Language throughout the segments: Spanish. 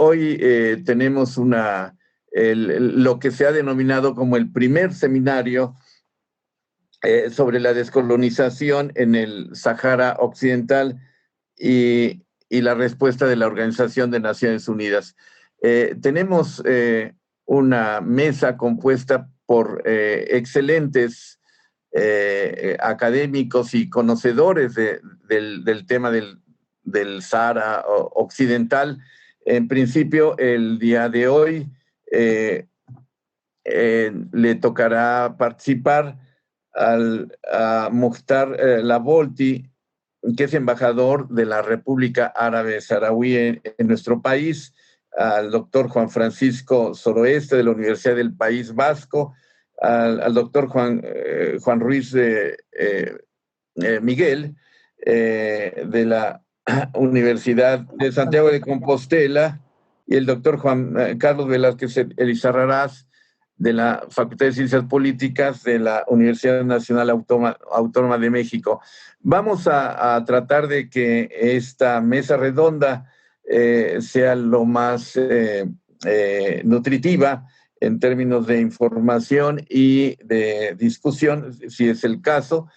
hoy tenemos lo que se ha denominado como el primer seminario sobre la descolonización en el Sahara Occidental y la respuesta de la Organización de Naciones Unidas. Tenemos una mesa compuesta por excelentes académicos y conocedores del tema del Sahara Occidental. En principio, el día de hoy le tocará participar a Mukhtar Lavolti, que es embajador de la República Árabe Saharaui en nuestro país, al doctor Juan Francisco Soroeste de la Universidad del País Vasco, al doctor Juan Ruiz Miguel de la Universidad de Santiago de Compostela, y el doctor Juan Carlos Velázquez Elizarrarás de la Facultad de Ciencias Políticas de la Universidad Nacional Autónoma de México. Vamos a tratar de que esta mesa redonda sea lo más nutritiva en términos de información y de discusión, si es el caso.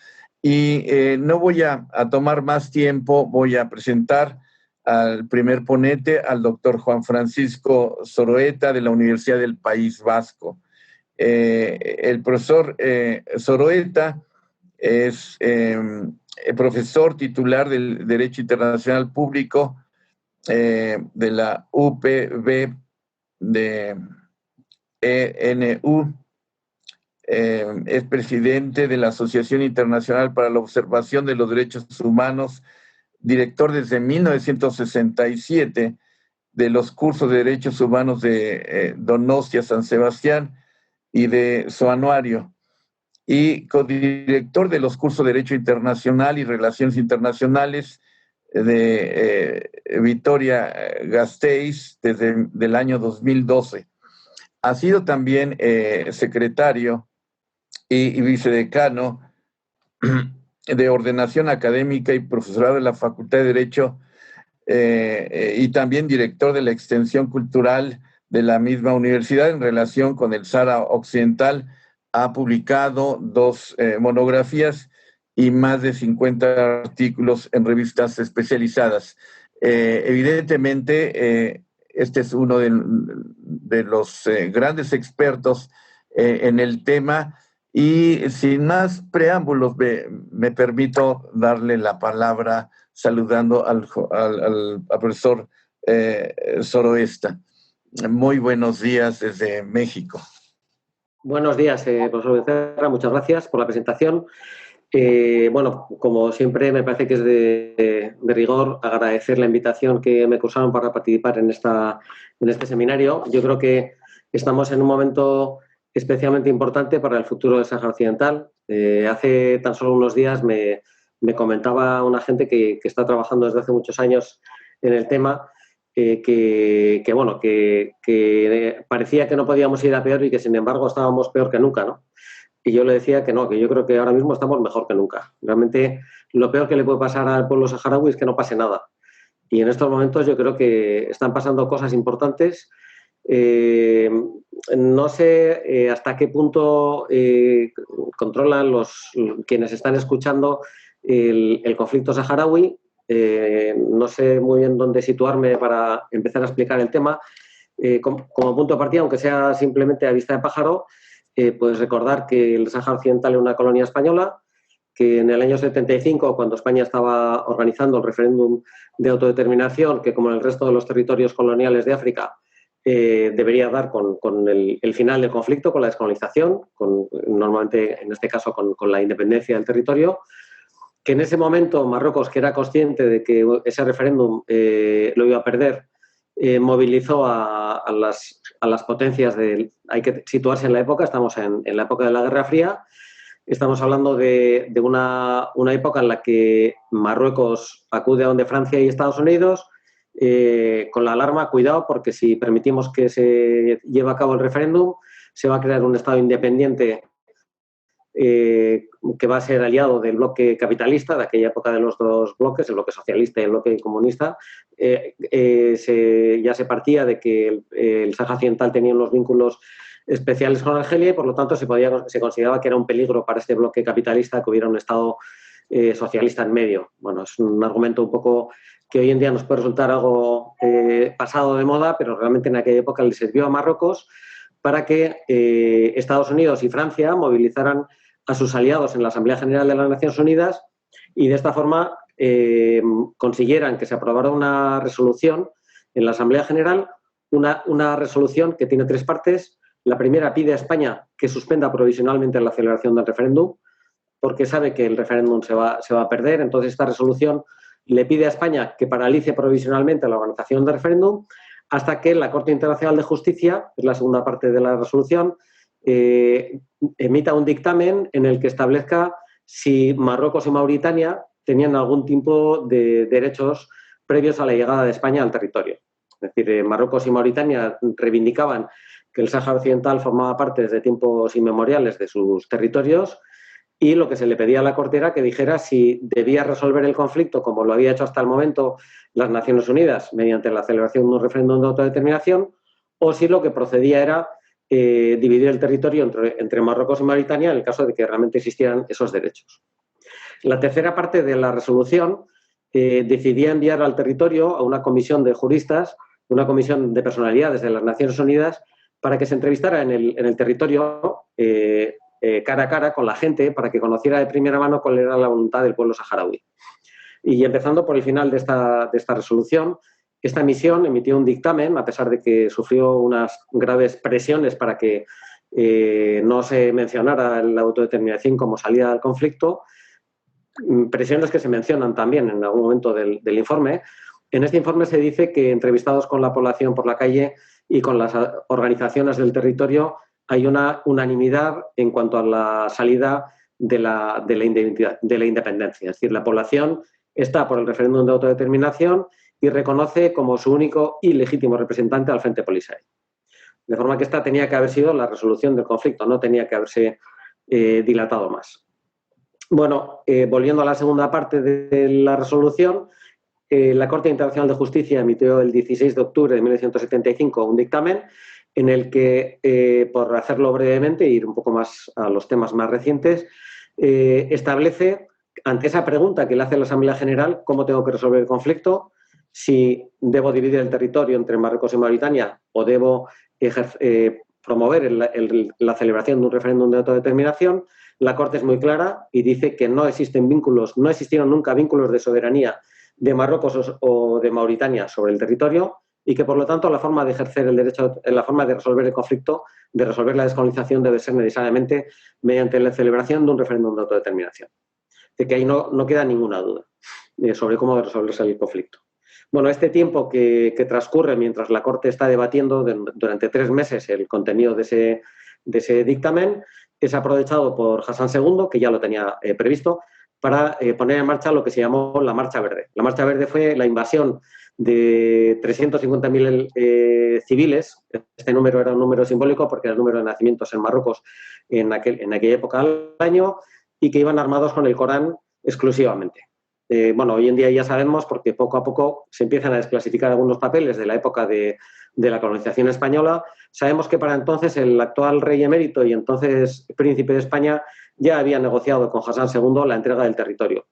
Y no voy a tomar más tiempo, voy a presentar al primer ponente, al doctor Juan Francisco Soroeta de la Universidad del País Vasco. El profesor Soroeta es profesor titular del Derecho Internacional Público de la UPB de ENU. Es presidente de la Asociación Internacional para la Observación de los Derechos Humanos, director desde 1967 de los cursos de Derechos Humanos de Donostia, San Sebastián y de su anuario, y codirector de los cursos de Derecho Internacional y Relaciones Internacionales de Vitoria-Gasteiz desde el año 2012. Ha sido también secretario y vicedecano de Ordenación Académica y profesorado de la Facultad de Derecho y también director de la Extensión Cultural de la misma universidad en relación con el Sahara Occidental. Ha publicado 2 monografías y más de 50 artículos en revistas especializadas. Evidentemente, este es uno de los grandes expertos en el tema, y sin más preámbulos me permito darle la palabra saludando al profesor Soroesta. Muy buenos días desde México. Buenos días, profesor Becerra. Muchas gracias por la presentación. Bueno, como siempre, me parece que es de rigor agradecer la invitación que me cursaron para participar en este seminario. Yo creo que estamos en un momento especialmente importante para el futuro del Sáhara Occidental. Hace tan solo unos días me comentaba una gente que está trabajando desde hace muchos años en el tema, que parecía que no podíamos ir a peor y que, sin embargo, estábamos peor que nunca, ¿no? Y yo le decía que no, que yo creo que ahora mismo estamos mejor que nunca. Realmente, lo peor que le puede pasar al pueblo saharaui es que no pase nada. Y en estos momentos yo creo que están pasando cosas importantes. No sé hasta qué punto controlan quienes están escuchando el conflicto saharaui. No sé muy bien dónde situarme para empezar a explicar el tema. Como punto de partida, aunque sea simplemente a vista de pájaro, pues recordar que el Sáhara Occidental era una colonia española, que en el año 75, cuando España estaba organizando el referéndum de autodeterminación, que como en el resto de los territorios coloniales de África, debería dar con el final del conflicto, con la descolonización, normalmente en este caso con la independencia del territorio, que en ese momento Marruecos, que era consciente de que ese referéndum lo iba a perder, movilizó a las potencias hay que situarse en la época, estamos en la época de la Guerra Fría, estamos hablando de una época en la que Marruecos acude a donde Francia y Estados Unidos con la alarma: cuidado, porque si permitimos que se lleve a cabo el referéndum, se va a crear un Estado independiente que va a ser aliado del bloque capitalista de aquella época de los dos bloques, el bloque socialista y el bloque comunista, ya se partía de que el Sáhara Occidental tenía unos vínculos especiales con Argelia y por lo tanto se consideraba que era un peligro para este bloque capitalista que hubiera un Estado socialista en medio. Bueno, es un argumento un poco que hoy en día nos puede resultar algo pasado de moda, pero realmente en aquella época le sirvió a Marruecos para que Estados Unidos y Francia movilizaran a sus aliados en la Asamblea General de las Naciones Unidas y de esta forma consiguieran que se aprobara una resolución en la Asamblea General, una resolución que tiene 3 partes. La primera pide a España que suspenda provisionalmente la celebración del referéndum, porque sabe que el referéndum se va a perder. Entonces, esta resolución le pide a España que paralice provisionalmente la organización del referéndum hasta que la Corte Internacional de Justicia, es la segunda parte de la resolución, emita un dictamen en el que establezca si Marruecos y Mauritania tenían algún tipo de derechos previos a la llegada de España al territorio. Es decir, Marruecos y Mauritania reivindicaban que el Sáhara Occidental formaba parte desde tiempos inmemoriales de sus territorios y lo que se le pedía a la Corte era que dijera si debía resolver el conflicto, como lo había hecho hasta el momento las Naciones Unidas, mediante la celebración de un referéndum de autodeterminación, o si lo que procedía era dividir el territorio entre Marruecos y Mauritania en el caso de que realmente existieran esos derechos. La tercera parte de la resolución decidía enviar al territorio a una comisión de juristas, una comisión de personalidades de las Naciones Unidas, para que se entrevistara en el territorio cara a cara con la gente, para que conociera de primera mano cuál era la voluntad del pueblo saharaui. Y empezando por el final de esta resolución, esta misión emitió un dictamen, a pesar de que sufrió unas graves presiones para que no se mencionara la autodeterminación como salida del conflicto, presiones que se mencionan también en algún momento del informe. En este informe se dice que entrevistados con la población por la calle y con las organizaciones del territorio hay una unanimidad en cuanto a la salida de la independencia. Es decir, la población está por el referéndum de autodeterminación y reconoce como su único y legítimo representante al Frente Polisario. De forma que esta tenía que haber sido la resolución del conflicto, no tenía que haberse dilatado más. Bueno, volviendo a la segunda parte de la resolución, la Corte Internacional de Justicia emitió el 16 de octubre de 1975 un dictamen en el que, por hacerlo brevemente e ir un poco más a los temas más recientes, establece, ante esa pregunta que le hace la Asamblea General, cómo tengo que resolver el conflicto, si debo dividir el territorio entre Marruecos y Mauritania o debo promover la celebración de un referéndum de autodeterminación. La Corte es muy clara y dice que no existen vínculos, no existieron nunca vínculos de soberanía de Marruecos o de Mauritania sobre el territorio y que, por lo tanto, la forma de ejercer el derecho, la forma de resolver el conflicto, de resolver la descolonización, debe ser necesariamente mediante la celebración de un referéndum de autodeterminación. De que ahí no queda ninguna duda sobre cómo resolverse el conflicto. Bueno, este tiempo que transcurre mientras la Corte está debatiendo durante 3 meses el contenido de ese dictamen es aprovechado por Hassan II, que ya lo tenía previsto, para poner en marcha lo que se llamó la Marcha Verde. La Marcha Verde fue la invasión de 350.000 civiles. Este número era un número simbólico porque era el número de nacimientos en Marruecos en aquella época del año y que iban armados con el Corán exclusivamente. Bueno, hoy en día ya sabemos, porque poco a poco se empiezan a desclasificar algunos papeles de la época de la colonización española. Sabemos que para entonces el actual rey emérito y entonces príncipe de España ya había negociado con Hassan II la entrega del territorio.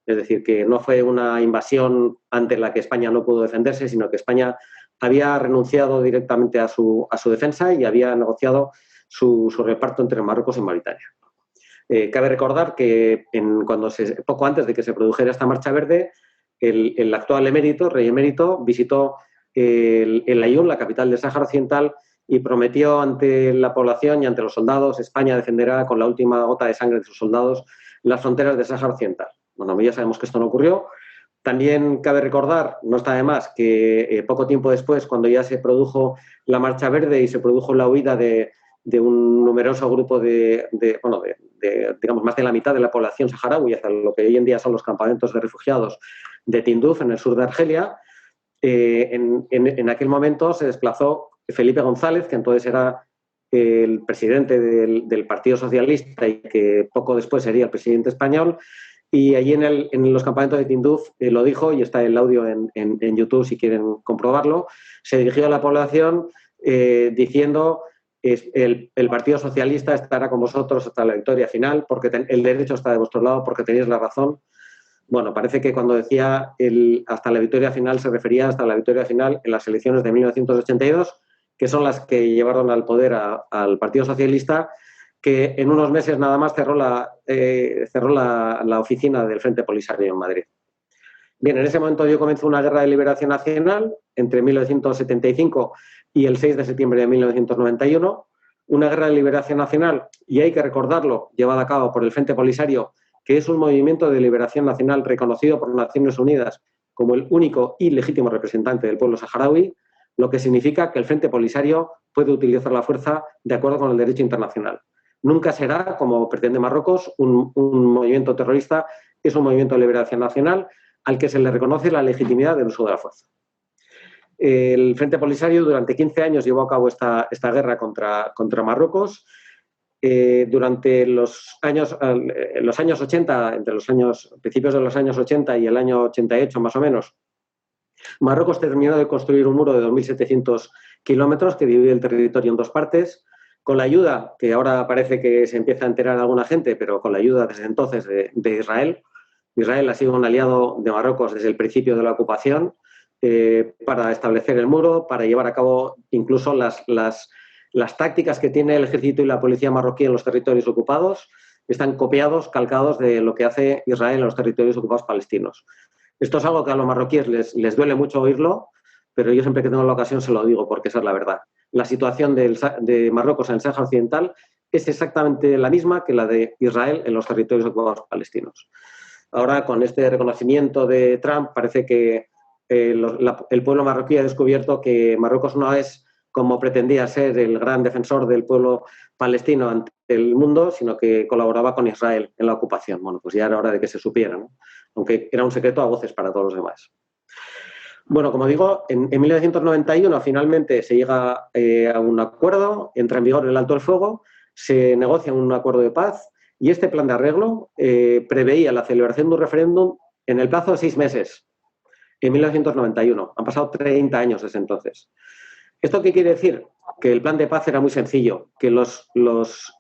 Es decir, que no fue una invasión ante la que España no pudo defenderse, sino que España había renunciado directamente a su defensa y había negociado su reparto entre Marruecos y Mauritania. Cabe recordar que poco antes de que se produjera esta Marcha Verde, el actual rey emérito, visitó el Aaiún, la capital del Sáhara Occidental, y prometió ante la población y ante los soldados: España defenderá con la última gota de sangre de sus soldados las fronteras del Sáhara Occidental. Bueno, ya sabemos que esto no ocurrió. También cabe recordar, no está de más, que poco tiempo después, cuando ya se produjo la Marcha Verde y se produjo la huida de un numeroso grupo digamos, más de la mitad de la población saharaui hacia lo que hoy en día son los campamentos de refugiados de Tinduf, en el sur de Argelia, en aquel momento se desplazó Felipe González, que entonces era el presidente del Partido Socialista y que poco después sería el presidente español. Y allí en los campamentos de Tinduf lo dijo, y está el audio en YouTube si quieren comprobarlo, se dirigió a la población diciendo: el Partido Socialista estará con vosotros hasta la victoria final, porque el derecho está de vuestro lado, porque tenéis la razón. Bueno, parece que cuando decía hasta la victoria final se refería hasta la victoria final en las elecciones de 1982, que son las que llevaron al poder al Partido Socialista, que en unos meses nada más cerró la oficina del Frente Polisario en Madrid. Bien, en ese momento dio comienzo una guerra de liberación nacional entre 1975 y el 6 de septiembre de 1991, una guerra de liberación nacional, y hay que recordarlo, llevada a cabo por el Frente Polisario, que es un movimiento de liberación nacional reconocido por Naciones Unidas como el único y legítimo representante del pueblo saharaui, lo que significa que el Frente Polisario puede utilizar la fuerza de acuerdo con el derecho internacional. Nunca será, como pretende Marruecos, un movimiento terrorista, es un movimiento de liberación nacional al que se le reconoce la legitimidad del uso de la fuerza. El Frente Polisario durante 15 años llevó a cabo esta guerra contra Marruecos. Durante los años 80, entre principios de los años 80 y el año 88 más o menos, Marruecos terminó de construir un muro de 2.700 kilómetros que divide el territorio en dos partes, con la ayuda, que ahora parece que se empieza a enterar alguna gente, pero con la ayuda desde entonces de Israel. Israel ha sido un aliado de Marruecos desde el principio de la ocupación para establecer el muro, para llevar a cabo incluso las tácticas que tiene el ejército y la policía marroquí en los territorios ocupados. Están copiados, calcados de lo que hace Israel en los territorios ocupados palestinos. Esto es algo que a los marroquíes les duele mucho oírlo, pero yo siempre que tengo la ocasión se lo digo porque esa es la verdad. La situación de Marruecos en el Sáhara Occidental es exactamente la misma que la de Israel en los territorios ocupados palestinos. Ahora, con este reconocimiento de Trump, parece que el pueblo marroquí ha descubierto que Marruecos no es, como pretendía ser, el gran defensor del pueblo palestino ante el mundo, sino que colaboraba con Israel en la ocupación. Bueno, pues ya era hora de que se supiera, ¿no? Aunque era un secreto a voces para todos los demás. Bueno, como digo, en 1991 finalmente se llega a un acuerdo, entra en vigor el alto el fuego, se negocia un acuerdo de paz y este plan de arreglo preveía la celebración de un referéndum en el plazo de 6 meses, en 1991. Han pasado 30 años desde entonces. ¿Esto qué quiere decir? Que el plan de paz era muy sencillo, que los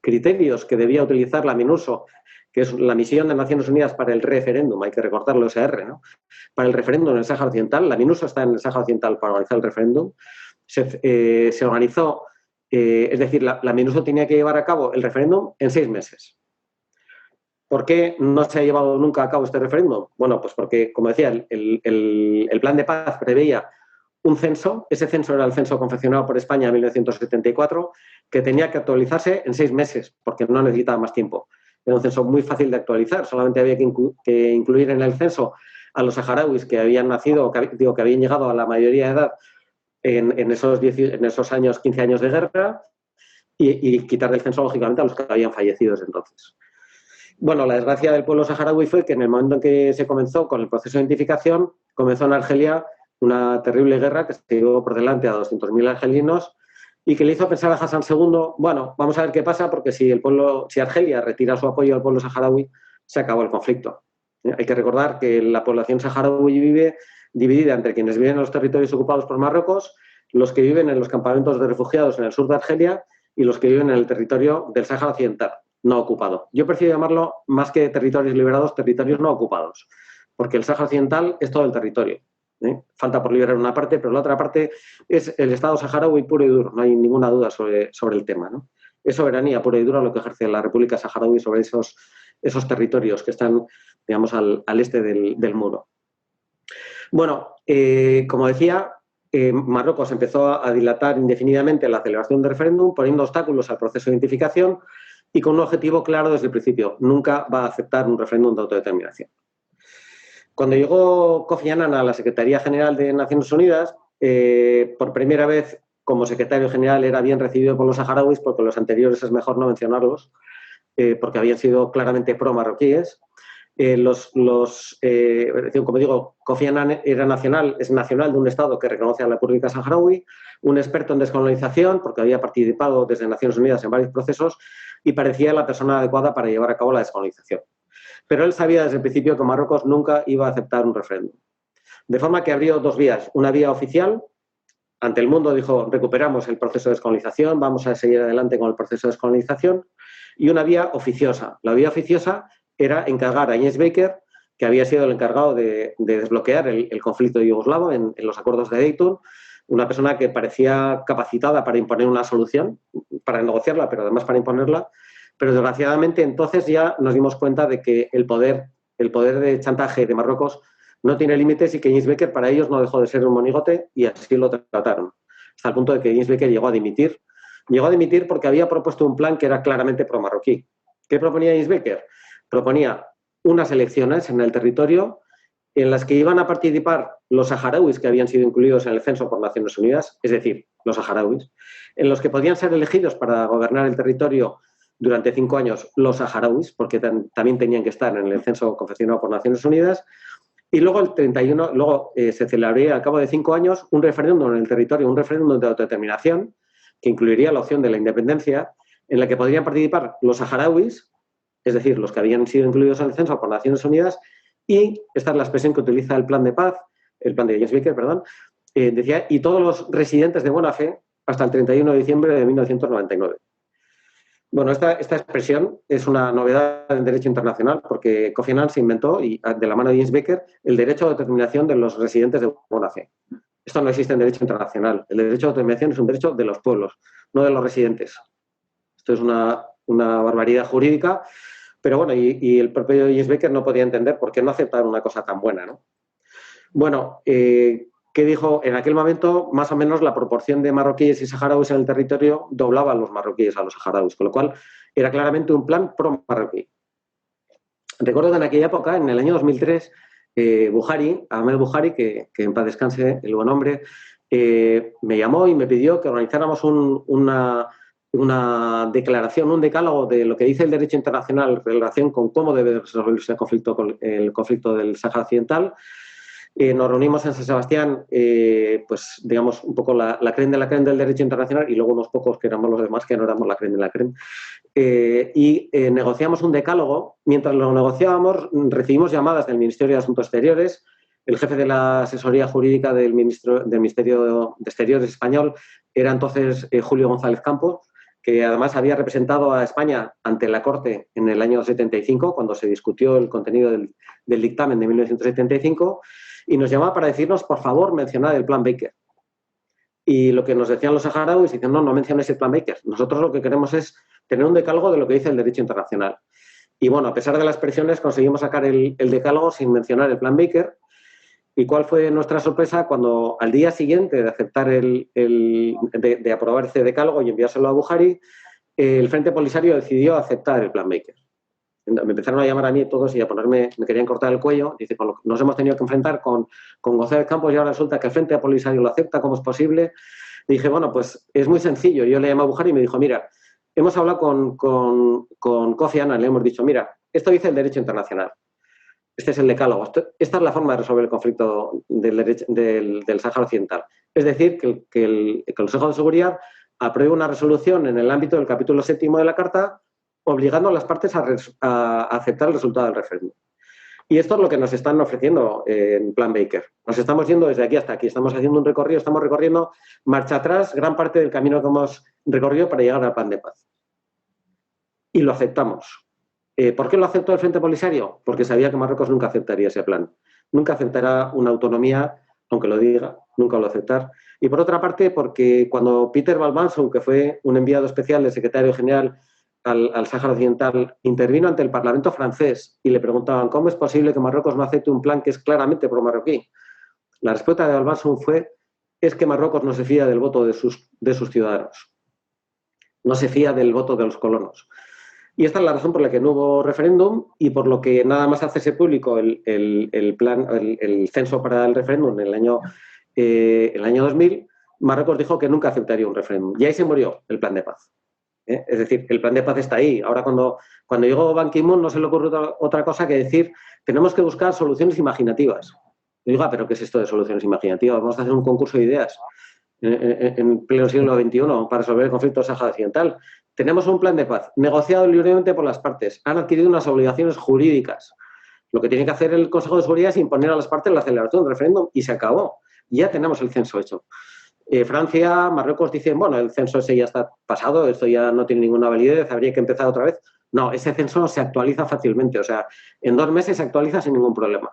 criterios que debía utilizar la MINURSO, que es la Misión de Naciones Unidas para el Referéndum, hay que recortarlo, SR, ¿no? Para el referéndum en el Sáhara Occidental, la MINURSO está en el Sáhara Occidental para organizar el referéndum, se organizó, es decir, la MINURSO tenía que llevar a cabo el referéndum en 6 meses. ¿Por qué no se ha llevado nunca a cabo este referéndum? Bueno, pues porque, como decía, el plan de paz preveía un censo, ese censo era el censo confeccionado por España en 1974, que tenía que actualizarse en 6 meses, porque no necesitaba más tiempo. Era un censo muy fácil de actualizar, solamente había que incluir en el censo a los saharauis que habían nacido, que habían llegado a la mayoría de edad en esos años, 15 años de guerra, y quitar del censo, lógicamente, a los que habían fallecido desde entonces. Bueno, la desgracia del pueblo saharaui fue que en el momento en que se comenzó con el proceso de identificación, comenzó en Argelia una terrible guerra que se llevó por delante a 200.000 argelinos y que le hizo pensar a Hassan II, bueno, vamos a ver qué pasa, porque si Argelia retira su apoyo al pueblo saharaui, se acabó el conflicto. Hay que recordar que la población saharaui vive dividida entre quienes viven en los territorios ocupados por Marruecos, los que viven en los campamentos de refugiados en el sur de Argelia y los que viven en el territorio del Sáhara Occidental, no ocupado. Yo prefiero llamarlo, más que territorios liberados, territorios no ocupados, porque el Sáhara Occidental es todo el territorio. Falta por liberar una parte, pero la otra parte es el Estado saharaui puro y duro, no hay ninguna duda sobre el tema, ¿no? Es soberanía pura y dura lo que ejerce la República Saharaui sobre esos territorios que están, digamos, al este del muro. Bueno, como decía, Marruecos empezó a dilatar indefinidamente la celebración del referéndum, poniendo obstáculos al proceso de identificación y con un objetivo claro desde el principio: nunca va a aceptar un referéndum de autodeterminación. Cuando llegó Kofi Annan a la Secretaría General de Naciones Unidas, por primera vez como secretario general era bien recibido por los saharauis, porque los anteriores es mejor no mencionarlos, porque habían sido claramente pro-marroquíes. Como digo, Kofi Annan es nacional de un Estado que reconoce a la República Saharaui, un experto en descolonización, porque había participado desde Naciones Unidas en varios procesos y parecía la persona adecuada para llevar a cabo la descolonización. Pero él sabía desde el principio que Marruecos nunca iba a aceptar un referéndum. De forma que abrió dos vías. Una vía oficial, ante el mundo dijo, recuperamos el proceso de descolonización, vamos a seguir adelante con el proceso de descolonización, y una vía oficiosa. La vía oficiosa era encargar a Ines Baker, que había sido el encargado de desbloquear el conflicto yugoslavo en los acuerdos de Dayton, una persona que parecía capacitada para imponer una solución, para negociarla, pero además para imponerla. Pero desgraciadamente entonces ya nos dimos cuenta de que el poder de chantaje de Marruecos no tiene límites y que Ines Baker para ellos no dejó de ser un monigote y así lo trataron. Hasta el punto de que Ines Baker llegó a dimitir. Llegó a dimitir porque había propuesto un plan que era claramente pro-marroquí. ¿Qué proponía Ines Baker? Proponía unas elecciones en el territorio en las que iban a participar los saharauis que habían sido incluidos en el censo por Naciones Unidas, es decir, los saharauis, en los que podían ser elegidos para gobernar el territorio durante 5 años los saharauis, porque también tenían que estar en el censo confeccionado por Naciones Unidas, y luego se celebraría al cabo de 5 años un referéndum en el territorio, un referéndum de autodeterminación, que incluiría la opción de la independencia, en la que podrían participar los saharauis, es decir, los que habían sido incluidos en el censo por Naciones Unidas, y esta es la expresión que utiliza el plan de paz, el plan de Ines Baker, perdón, decía, y todos los residentes de buena fe hasta el 31 de diciembre de 1999. Bueno, esta expresión es una novedad en derecho internacional porque Kofi Annan se inventó, y de la mano de Ines Baker, el derecho a determinación de los residentes de buena fe. Esto no existe en derecho internacional. El derecho a determinación es un derecho de los pueblos, no de los residentes. Esto es una barbaridad jurídica, pero bueno, y el propio Ines Baker no podía entender por qué no aceptar una cosa tan buena, ¿no? Bueno, ¿qué dijo? En aquel momento, más o menos, la proporción de marroquíes y saharauis en el territorio doblaba a los marroquíes a los saharauis, con lo cual era claramente un plan pro-marroquí. Recuerdo que en aquella época, en el año 2003, Ahmed Buhari, que en paz descanse, el buen hombre, me llamó y me pidió que organizáramos una declaración, un decálogo de lo que dice el derecho internacional en relación con cómo debe resolverse el conflicto del Sáhara Occidental. Nos reunimos en San Sebastián, pues digamos un poco la creen de la creen del derecho internacional y luego unos pocos que éramos los demás que no éramos la creen de la creen. Negociamos un decálogo. Mientras lo negociábamos, recibimos llamadas del Ministerio de Asuntos Exteriores. El jefe de la asesoría jurídica del Ministerio de Exteriores español era entonces Julio González Campos, que además había representado a España ante la Corte en el año 75, cuando se discutió el contenido del dictamen de 1975, y nos llamaba para decirnos, por favor, mencionad el plan Baker. Y lo que nos decían los saharauis, dicen, no menciones el plan Baker. Nosotros lo que queremos es tener un decálogo de lo que dice el derecho internacional. Y bueno, a pesar de las presiones, conseguimos sacar el decálogo sin mencionar el plan Baker. ¿Y cuál fue nuestra sorpresa cuando al día siguiente de aceptar de aprobar ese decálogo y enviárselo a Buhari, el Frente Polisario decidió aceptar el plan Baker? Me empezaron a llamar a mí todos y me querían cortar el cuello. Dice, nos hemos tenido que enfrentar con González Campos y ahora resulta que el Frente Polisario lo acepta, ¿cómo es posible? Y dije, bueno, pues es muy sencillo. Yo le llamé a Buhari y me dijo, mira, hemos hablado con Kofi Annan, le hemos dicho, mira, esto dice el derecho internacional. Este es el decálogo. Esta es la forma de resolver el conflicto del Sáhara Occidental. Es decir, que el Consejo de Seguridad apruebe una resolución en el ámbito del capítulo 7 de la Carta obligando a las partes a aceptar el resultado del referéndum. Y esto es lo que nos están ofreciendo en Plan Baker. Nos estamos yendo desde aquí hasta aquí. Estamos haciendo un recorrido, estamos recorriendo marcha atrás gran parte del camino que hemos recorrido para llegar al plan de paz. Y lo aceptamos. ¿Por qué lo aceptó el Frente Polisario? Porque sabía que Marruecos nunca aceptaría ese plan. Nunca aceptará una autonomía, aunque lo diga, nunca lo va a aceptar. Y por otra parte, porque cuando Peter Balbanson, que fue un enviado especial del secretario general al Sáhara Occidental, intervino ante el Parlamento francés y le preguntaban ¿cómo es posible que Marruecos no acepte un plan que es claramente pro-marroquí? La respuesta de Balbanson fue es que Marruecos no se fía del voto de sus ciudadanos. No se fía del voto de los colonos. Y esta es la razón por la que no hubo referéndum y por lo que nada más hacerse público el censo para el referéndum en el año 2000, Marruecos dijo que nunca aceptaría un referéndum. Y ahí se murió el plan de paz. Es decir, el plan de paz está ahí. Ahora, cuando llegó Ban Ki-moon, no se le ocurre otra cosa que decir, tenemos que buscar soluciones imaginativas. Y digo, pero ¿qué es esto de soluciones imaginativas? Vamos a hacer un concurso de ideas en pleno siglo XXI para resolver el conflicto del Sáhara Occidental. Tenemos un plan de paz negociado libremente por las partes. Han adquirido unas obligaciones jurídicas. Lo que tiene que hacer el Consejo de Seguridad es imponer a las partes la celebración del referéndum y se acabó. Ya tenemos el censo hecho. Francia, Marruecos dicen, bueno, el censo ese ya está pasado, esto ya no tiene ninguna validez, habría que empezar otra vez. No, ese censo se actualiza fácilmente, o sea, en 2 meses se actualiza sin ningún problema.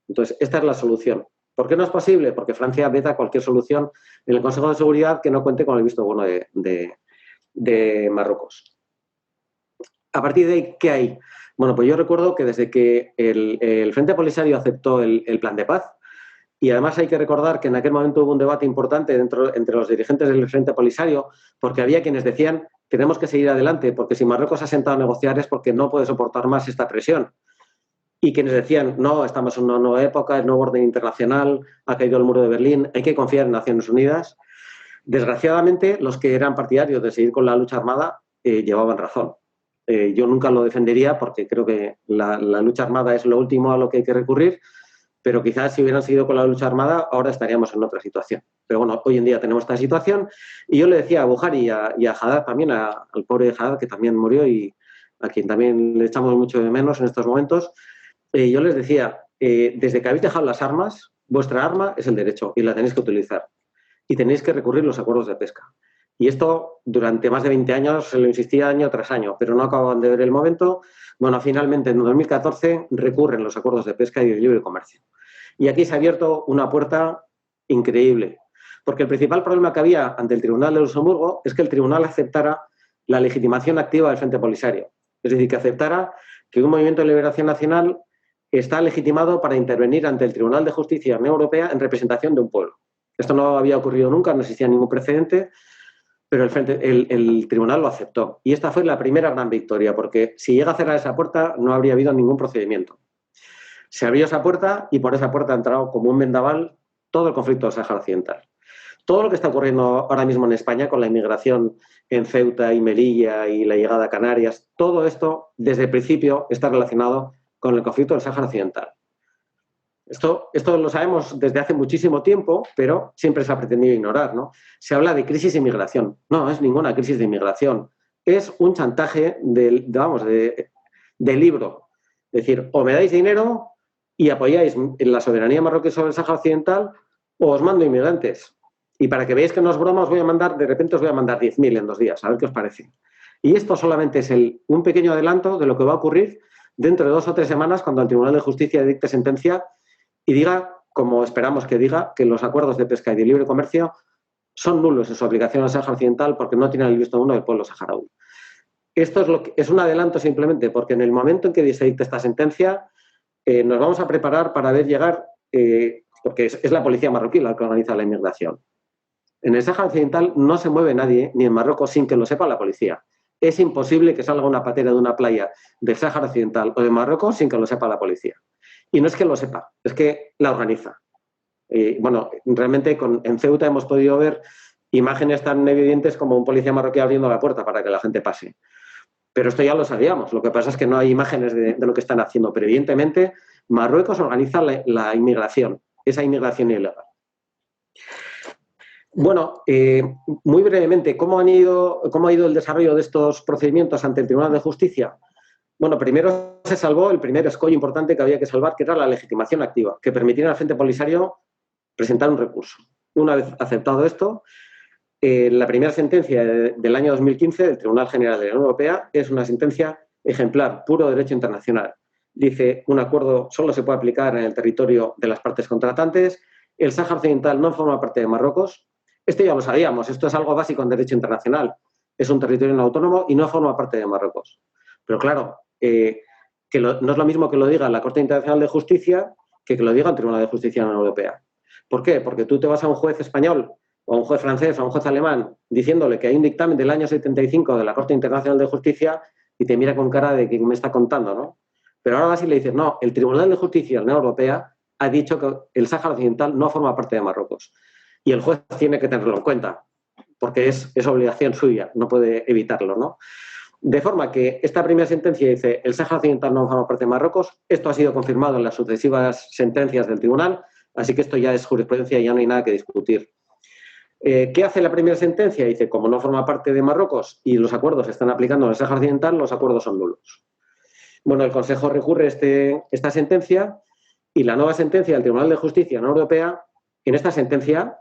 Entonces, esta es la solución. ¿Por qué no es posible? Porque Francia veta cualquier solución en el Consejo de Seguridad que no cuente con el visto bueno de Marruecos. A partir de ahí, ¿qué hay? Bueno, pues yo recuerdo que desde que el Frente Polisario aceptó el plan de paz, y además hay que recordar que en aquel momento hubo un debate importante entre los dirigentes del Frente Polisario, porque había quienes decían tenemos que seguir adelante, porque si Marruecos ha sentado a negociar es porque no puede soportar más esta presión. Y quienes decían, no, estamos en una nueva época, el nuevo orden internacional, ha caído el muro de Berlín, hay que confiar en Naciones Unidas. Desgraciadamente, los que eran partidarios de seguir con la lucha armada llevaban razón. Yo nunca lo defendería porque creo que la lucha armada es lo último a lo que hay que recurrir, pero quizás si hubieran seguido con la lucha armada ahora estaríamos en otra situación. Pero bueno, hoy en día tenemos esta situación y yo le decía a Buhari y a Haddad también, al pobre Haddad que también murió y a quien también le echamos mucho de menos en estos momentos, yo les decía, desde que habéis dejado las armas, vuestra arma es el derecho y la tenéis que utilizar y tenéis que recurrir los acuerdos de pesca. Y esto durante más de 20 años se lo insistía año tras año, pero no acababan de ver el momento. Bueno, finalmente en 2014 recurren los acuerdos de pesca y de libre comercio. Y aquí se ha abierto una puerta increíble, porque el principal problema que había ante el Tribunal de Luxemburgo es que el tribunal aceptara la legitimación activa del Frente Polisario. Es decir, que aceptara que un movimiento de liberación nacional está legitimado para intervenir ante el Tribunal de Justicia de la Unión Europea en representación de un pueblo. Esto no había ocurrido nunca, no existía ningún precedente, pero el tribunal lo aceptó. Y esta fue la primera gran victoria, porque si llega a cerrar esa puerta no habría habido ningún procedimiento. Se abrió esa puerta y por esa puerta ha entrado como un vendaval todo el conflicto del Sáhara Occidental. Todo lo que está ocurriendo ahora mismo en España con la inmigración en Ceuta y Melilla y la llegada a Canarias, todo esto desde el principio está relacionado con el conflicto del Sáhara Occidental. Esto lo sabemos desde hace muchísimo tiempo, pero siempre se ha pretendido ignorar, ¿no? Se habla de crisis de inmigración. No es ninguna crisis de inmigración. Es un chantaje de libro. Es decir, o me dais dinero y apoyáis la soberanía marroquí sobre el Sáhara Occidental o os mando inmigrantes. Y para que veáis que no es broma, de repente os voy a mandar 10.000 en 2 días, a ver qué os parece. Y esto solamente es un pequeño adelanto de lo que va a ocurrir dentro de 2 o 3 semanas cuando el Tribunal de Justicia dicte sentencia y diga, como esperamos que diga, que los acuerdos de pesca y de libre comercio son nulos en su aplicación al Sáhara Occidental porque no tienen el visto bueno del pueblo saharaui. Esto es un adelanto simplemente porque en el momento en que se dicte esta sentencia nos vamos a preparar para ver llegar, porque es la policía marroquí la que organiza la inmigración. En el Sáhara Occidental no se mueve nadie, ni en Marruecos, sin que lo sepa la policía. Es imposible que salga una patera de una playa del Sáhara Occidental o de Marruecos sin que lo sepa la policía. Y no es que lo sepa, es que la organiza. Bueno, realmente en Ceuta hemos podido ver imágenes tan evidentes como un policía marroquí abriendo la puerta para que la gente pase. Pero esto ya lo sabíamos, lo que pasa es que no hay imágenes de lo que están haciendo, pero evidentemente Marruecos organiza la inmigración, esa inmigración ilegal. Bueno, muy brevemente, ¿cómo ha ido el desarrollo de estos procedimientos ante el Tribunal de Justicia? Bueno, primero se salvó el primer escollo importante que había que salvar, que era la legitimación activa, que permitiera al Frente Polisario presentar un recurso. Una vez aceptado esto, la primera sentencia del año 2015 del Tribunal General de la Unión Europea es una sentencia ejemplar, puro derecho internacional. Dice, un acuerdo solo se puede aplicar en el territorio de las partes contratantes, el Sáhara Occidental no forma parte de Marruecos. Esto ya lo sabíamos, esto es algo básico en derecho internacional. Es un territorio no autónomo y no forma parte de Marruecos. Pero claro, no es lo mismo que lo diga la Corte Internacional de Justicia que lo diga el Tribunal de Justicia de la Unión Europea. ¿Por qué? Porque tú te vas a un juez español o a un juez francés o a un juez alemán diciéndole que hay un dictamen del año 75 de la Corte Internacional de Justicia y te mira con cara de que me está contando, ¿no? Pero ahora vas y le dices, no, el Tribunal de Justicia de la Unión Europea ha dicho que el Sáhara Occidental no forma parte de Marruecos y el juez tiene que tenerlo en cuenta. porque es obligación suya, no puede evitarlo, ¿no? De forma que esta primera sentencia dice el Sáhara Occidental no forma parte de Marruecos. Esto ha sido confirmado en las sucesivas sentencias del tribunal, así que esto ya es jurisprudencia y ya no hay nada que discutir. ¿Qué hace la primera sentencia? Dice, como no forma parte de Marruecos y los acuerdos se están aplicando en el Sáhara Occidental, los acuerdos son nulos. Bueno, el Consejo recurre esta sentencia y la nueva sentencia del Tribunal de Justicia de la Unión Europea, en esta sentencia,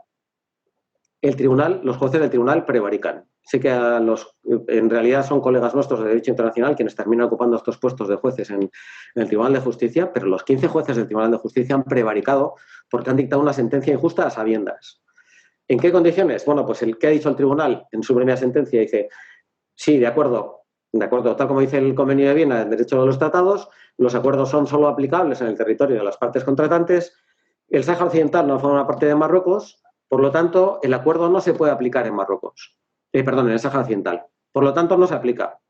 los jueces del tribunal prevarican. Sé que en realidad son colegas nuestros de Derecho Internacional quienes terminan ocupando estos puestos de jueces en el Tribunal de Justicia, pero los 15 jueces del Tribunal de Justicia han prevaricado porque han dictado una sentencia injusta a sabiendas. ¿En qué condiciones? Bueno, pues el que ha dicho el tribunal en su primera sentencia dice, sí, de acuerdo, tal como dice el Convenio de Viena del Derecho de los Tratados, los acuerdos son solo aplicables en el territorio de las partes contratantes, el Sáhara Occidental no forma parte de Marruecos, por lo tanto, el acuerdo no se puede aplicar en Marruecos. En el Sáhara Occidental. Por lo tanto, no se aplica.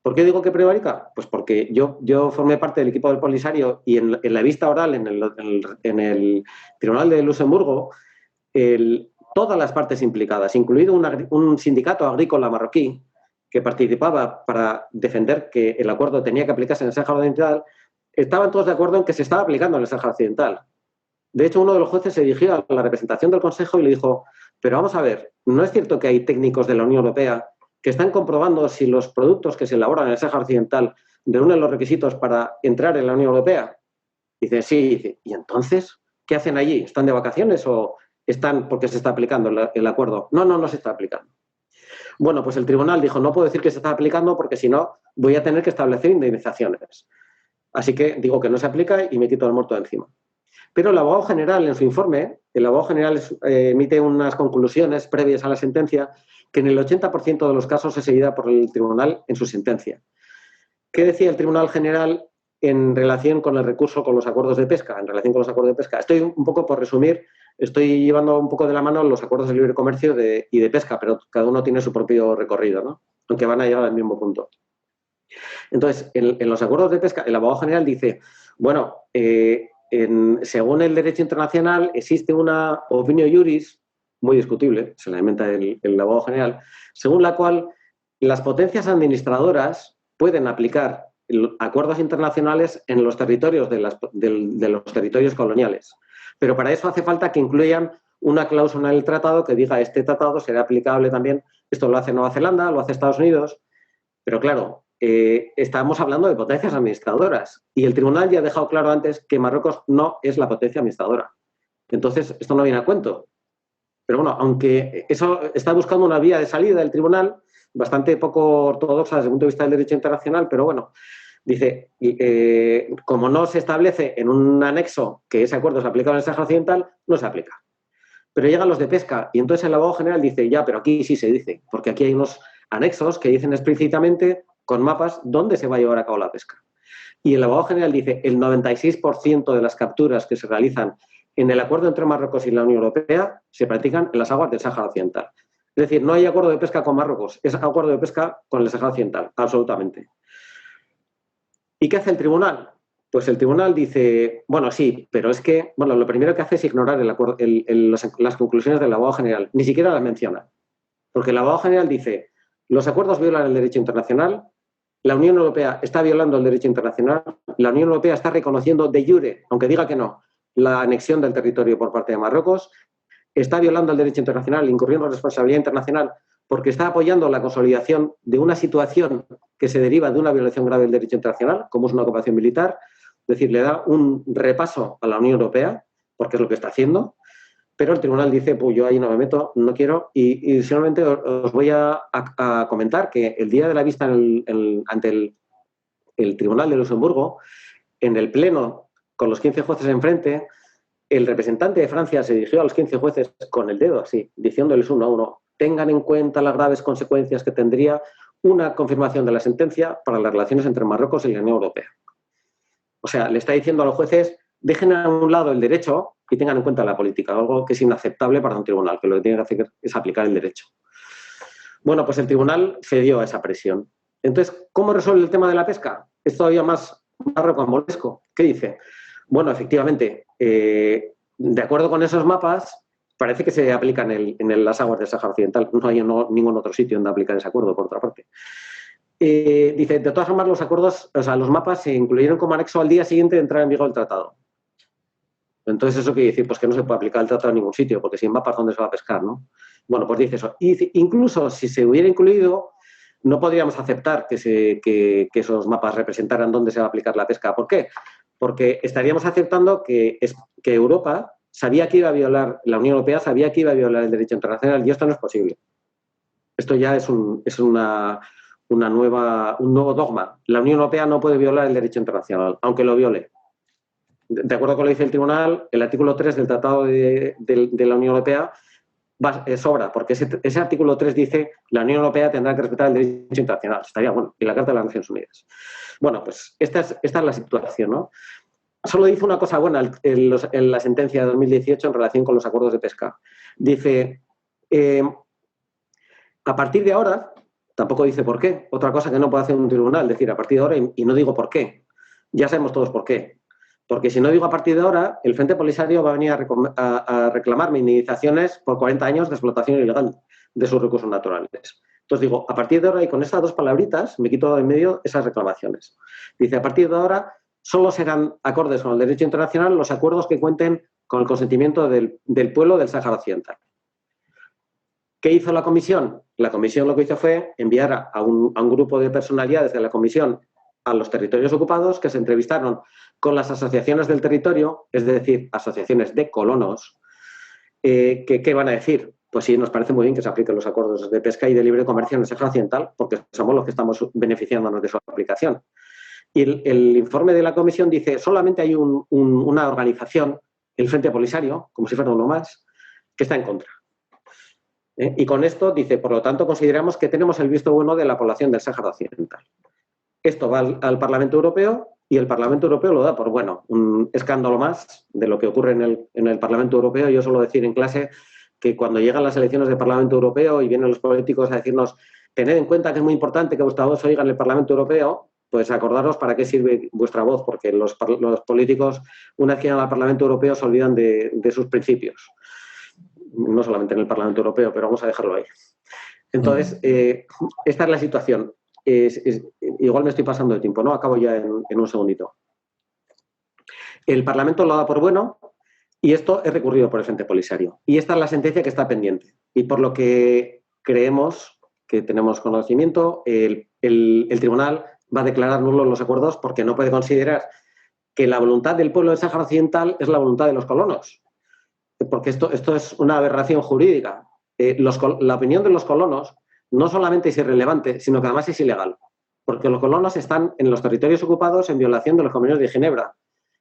¿Por qué digo que prevarica? Pues porque yo formé parte del equipo del Polisario y en la vista oral en el Tribunal de Luxemburgo, todas las partes implicadas, incluido un sindicato agrícola marroquí que participaba para defender que el acuerdo tenía que aplicarse en el Sáhara Occidental, estaban todos de acuerdo en que se estaba aplicando en el Sáhara Occidental. De hecho, uno de los jueces se dirigió a la representación del Consejo y le dijo, pero vamos a ver, ¿no es cierto que hay técnicos de la Unión Europea que están comprobando si los productos que se elaboran en el Sáhara Occidental reúnen los requisitos para entrar en la Unión Europea? Dice, sí, dice, ¿y entonces qué hacen allí? ¿Están de vacaciones o están porque se está aplicando el acuerdo? No se está aplicando. Bueno, pues el tribunal dijo, no puedo decir que se está aplicando porque si no voy a tener que establecer indemnizaciones. Así que digo que no se aplica y me quito el muerto de encima. Pero el abogado general, en su informe, el abogado general emite unas conclusiones previas a la sentencia que en el 80% de los casos es seguida por el tribunal en su sentencia. ¿Qué decía el tribunal general en relación con el recurso con los acuerdos de pesca? En relación con los acuerdos de pesca. Estoy un poco, por resumir, estoy llevando un poco de la mano los acuerdos de libre comercio y de pesca, pero cada uno tiene su propio recorrido, ¿no? Aunque van a llegar al mismo punto. Entonces, en los acuerdos de pesca, el abogado general dice, bueno, según el derecho internacional, existe una opinio juris, muy discutible, se la inventa el abogado general, según la cual las potencias administradoras pueden aplicar acuerdos internacionales en los territorios de los territorios coloniales. Pero para eso hace falta que incluyan una cláusula en el tratado que diga este tratado será aplicable también. Esto lo hace Nueva Zelanda, lo hace Estados Unidos, pero claro, estamos hablando de potencias administradoras y el tribunal ya ha dejado claro antes que Marruecos no es la potencia administradora. Entonces, esto no viene a cuento. Pero bueno, aunque eso está buscando una vía de salida del tribunal, bastante poco ortodoxa desde el punto de vista del derecho internacional, pero bueno, dice, como no se establece en un anexo que ese acuerdo se aplica en el Sáhara Occidental, no se aplica. Pero llegan los de pesca y entonces el abogado general dice, ya, pero aquí sí se dice, porque aquí hay unos anexos que dicen explícitamente con mapas dónde se va a llevar a cabo la pesca. Y el abogado general dice, el 96% de las capturas que se realizan en el acuerdo entre Marruecos y la Unión Europea se practican en las aguas del Sáhara Occidental. Es decir, no hay acuerdo de pesca con Marruecos, es acuerdo de pesca con el Sáhara Occidental, absolutamente. ¿Y qué hace el tribunal? Pues el tribunal dice, bueno, sí, pero es que, bueno, lo primero que hace es ignorar las conclusiones del abogado general, ni siquiera las menciona. Porque el abogado general dice, los acuerdos violan el derecho internacional, la Unión Europea está violando el derecho internacional, la Unión Europea está reconociendo de jure, aunque diga que no, la anexión del territorio por parte de Marruecos, está violando el derecho internacional, incurriendo en responsabilidad internacional, porque está apoyando la consolidación de una situación que se deriva de una violación grave del derecho internacional, como es una ocupación militar, es decir, le da un repaso a la Unión Europea, porque es lo que está haciendo, pero el tribunal dice, pues yo ahí no me meto, no quiero, y solamente os voy a comentar que el día de la vista ante el Tribunal de Luxemburgo, en el pleno, con los 15 jueces enfrente, el representante de Francia se dirigió a los 15 jueces con el dedo así, diciéndoles uno a uno, tengan en cuenta las graves consecuencias que tendría una confirmación de la sentencia para las relaciones entre Marruecos y la Unión Europea. O sea, le está diciendo a los jueces, dejen a un lado el derecho y tengan en cuenta la política, algo que es inaceptable para un tribunal, que lo que tiene que hacer es aplicar el derecho. Bueno, pues el tribunal cedió a esa presión. Entonces, ¿cómo resuelve el tema de la pesca? Es todavía más rocambolesco. ¿Qué dice? Bueno, efectivamente, de acuerdo con esos mapas, parece que se aplica en las aguas del Sáhara Occidental. No hay ningún otro sitio donde aplicar ese acuerdo, por otra parte. Dice, de todas formas, los acuerdos, o sea, los mapas se incluyeron como anexo al día siguiente de entrar en vigor el tratado. Entonces, ¿eso quiere decir? Pues que no se puede aplicar el tratado en ningún sitio, porque sin mapas, ¿dónde se va a pescar, no? Bueno, pues dice eso. Y incluso si se hubiera incluido, no podríamos aceptar que esos mapas representaran dónde se va a aplicar la pesca. ¿Por qué? Porque estaríamos aceptando que Europa sabía que iba a violar, la Unión Europea sabía que iba a violar el derecho internacional, y esto no es posible. Esto ya es un nuevo dogma. La Unión Europea no puede violar el derecho internacional, aunque lo viole. De acuerdo con lo que dice el tribunal, el artículo 3 del Tratado de la Unión Europea sobra, porque ese artículo 3 dice la Unión Europea tendrá que respetar el derecho internacional. Estaría bueno. Y la Carta de las Naciones Unidas. Bueno, pues esta es la situación, ¿no? Solo dice una cosa buena en la sentencia de 2018 en relación con los acuerdos de pesca. Dice, a partir de ahora, tampoco dice por qué, otra cosa que no puede hacer un tribunal, decir a partir de ahora, y no digo por qué, ya sabemos todos por qué. Porque si no digo a partir de ahora, el Frente Polisario va a venir a reclamarme indemnizaciones por 40 años de explotación ilegal de sus recursos naturales. Entonces digo, a partir de ahora, y con estas dos palabritas, me quito de en medio esas reclamaciones. Dice, a partir de ahora, solo serán acordes con el derecho internacional los acuerdos que cuenten con el consentimiento del pueblo del Sáhara Occidental. ¿Qué hizo la comisión? La comisión lo que hizo fue enviar a un grupo de personalidades de la comisión a los territorios ocupados, que se entrevistaron con las asociaciones del territorio, es decir, asociaciones de colonos. ¿Qué van a decir? Pues sí, nos parece muy bien que se apliquen los acuerdos de pesca y de libre comercio en el Sáhara Occidental, porque somos los que estamos beneficiándonos de su aplicación. Y el informe de la comisión dice, solamente hay una organización, el Frente Polisario, como si fuera uno más, que está en contra. Y con esto dice, por lo tanto, consideramos que tenemos el visto bueno de la población del Sáhara Occidental. Esto va al Parlamento Europeo y el Parlamento Europeo lo da por, bueno, un escándalo más de lo que ocurre en el Parlamento Europeo. Yo suelo decir en clase que cuando llegan las elecciones del Parlamento Europeo y vienen los políticos a decirnos, tened en cuenta que es muy importante que vuestra voz se oiga en el Parlamento Europeo, pues acordaros para qué sirve vuestra voz, porque los políticos, una vez que llegan al Parlamento Europeo, se olvidan de sus principios. No solamente en el Parlamento Europeo, pero vamos a dejarlo ahí. Entonces, esta es la situación. Igual me estoy pasando de tiempo, ¿no? Acabo ya en un segundito. El Parlamento lo da por bueno y esto es recurrido por el Frente Polisario. Y esta es la sentencia que está pendiente. Y por lo que creemos que tenemos conocimiento, el tribunal va a declarar nulos los acuerdos porque no puede considerar que la voluntad del pueblo del Sáhara Occidental es la voluntad de los colonos. Porque esto es una aberración jurídica. La opinión de los colonos no solamente es irrelevante, sino que además es ilegal, porque los colonos están en los territorios ocupados en violación de los convenios de Ginebra,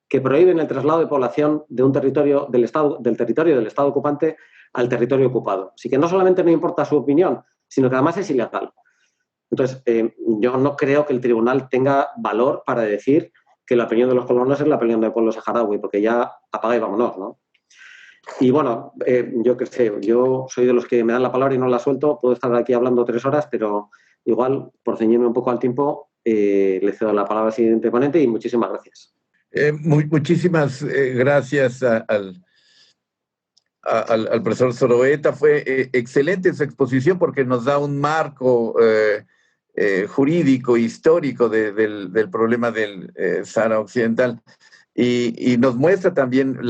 que prohíben el traslado de población de un territorio del territorio del Estado ocupante al territorio ocupado. Así que no solamente no importa su opinión, sino que además es ilegal. Entonces, yo no creo que el tribunal tenga valor para decir que la opinión de los colonos es la opinión del pueblo saharaui, porque ya apaga y vámonos, ¿no? Y bueno, yo qué sé, yo soy de los que me dan la palabra y no la suelto. Puedo estar aquí hablando 3 horas, pero igual, por ceñirme un poco al tiempo, le cedo la palabra al siguiente ponente y muchísimas gracias. Muchísimas gracias al profesor Zoroeta. Fue excelente su exposición porque nos da un marco jurídico, histórico del problema del Sáhara Occidental y nos muestra también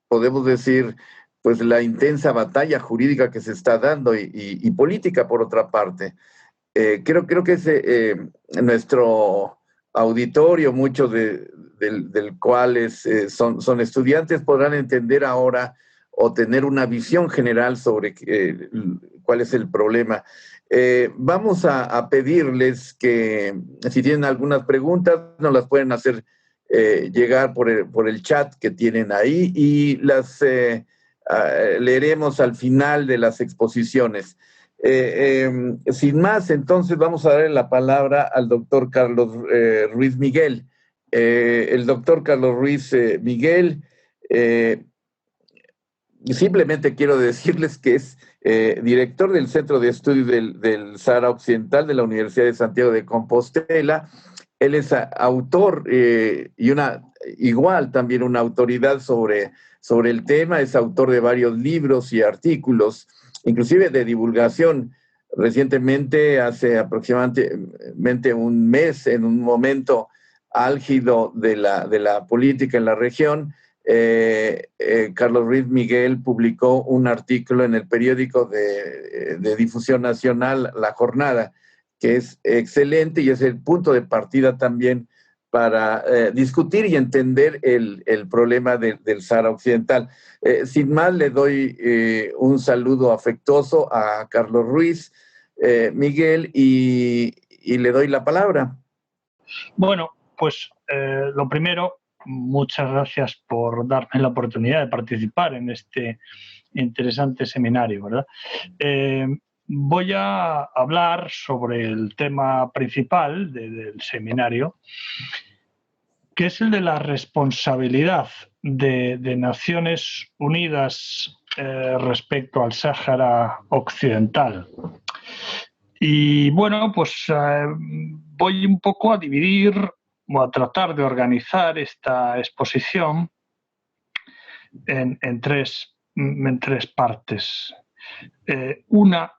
podemos decir, pues la intensa batalla jurídica que se está dando y política por otra parte. Creo que nuestro auditorio, muchos del cuales son estudiantes, podrán entender ahora o tener una visión general sobre cuál es el problema. Vamos a pedirles que si tienen algunas preguntas, nos las pueden hacer llegar por el chat que tienen ahí y las leeremos al final de las exposiciones. Sin más, entonces vamos a darle la palabra al doctor Carlos Ruiz Miguel. El doctor Carlos Ruiz Miguel, simplemente quiero decirles que es director del Centro de Estudios del Sáhara Occidental de la Universidad de Santiago de Compostela Él es autor y igual también una autoridad sobre el tema, es autor de varios libros y artículos, inclusive de divulgación. Recientemente, hace aproximadamente un mes, en un momento álgido de la política en la región, Carlos Ruiz Miguel publicó un artículo en el periódico de difusión nacional, La Jornada, que es excelente y es el punto de partida también para discutir y entender el problema del Sahara Occidental. Sin más, le doy un saludo afectuoso a Carlos Ruiz Miguel y le doy la palabra. Bueno, pues lo primero, muchas gracias por darme la oportunidad de participar en este interesante seminario, ¿verdad? Voy a hablar sobre el tema principal del seminario, que es el de la responsabilidad de Naciones Unidas respecto al Sáhara Occidental. Y bueno, pues voy un poco a dividir o a tratar de organizar esta exposición en tres partes. Una,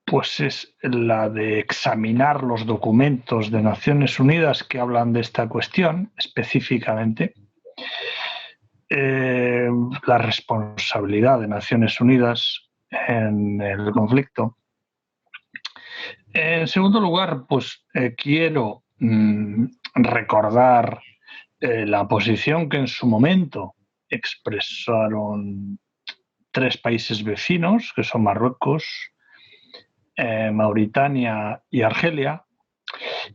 pues es la de examinar los documentos de Naciones Unidas que hablan de esta cuestión específicamente. La responsabilidad de Naciones Unidas en el conflicto. En segundo lugar, pues quiero recordar la posición que en su momento expresaron 3 países vecinos, que son Marruecos, Mauritania y Argelia.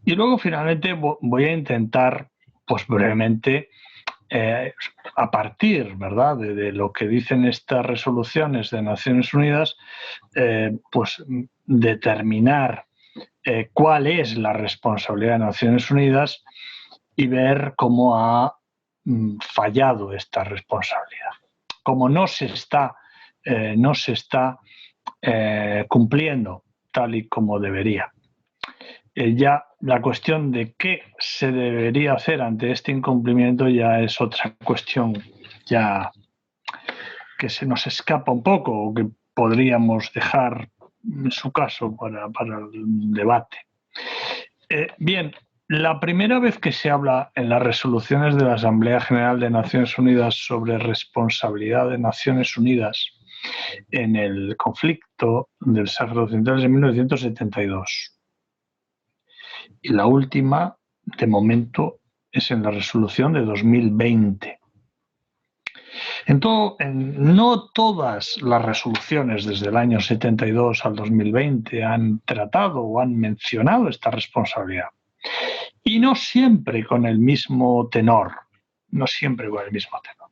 Y luego, finalmente, voy a intentar, pues brevemente, a partir, ¿verdad?, de lo que dicen estas resoluciones de Naciones Unidas, pues determinar cuál es la responsabilidad de Naciones Unidas y ver cómo ha fallado esta responsabilidad. Como no se está cumpliendo tal y como debería. Ya la cuestión de qué se debería hacer ante este incumplimiento ya es otra cuestión ya que se nos escapa un poco o que podríamos dejar en su caso para el debate. Bien, la primera vez que se habla en las resoluciones de la Asamblea General de Naciones Unidas sobre responsabilidad de Naciones Unidas en el conflicto del Sáhara Occidental es en 1972. Y la última, de momento, es en la resolución de 2020. No todas las resoluciones desde el año 72 al 2020 han tratado o han mencionado esta responsabilidad. Y no siempre con el mismo tenor. No siempre con el mismo tenor.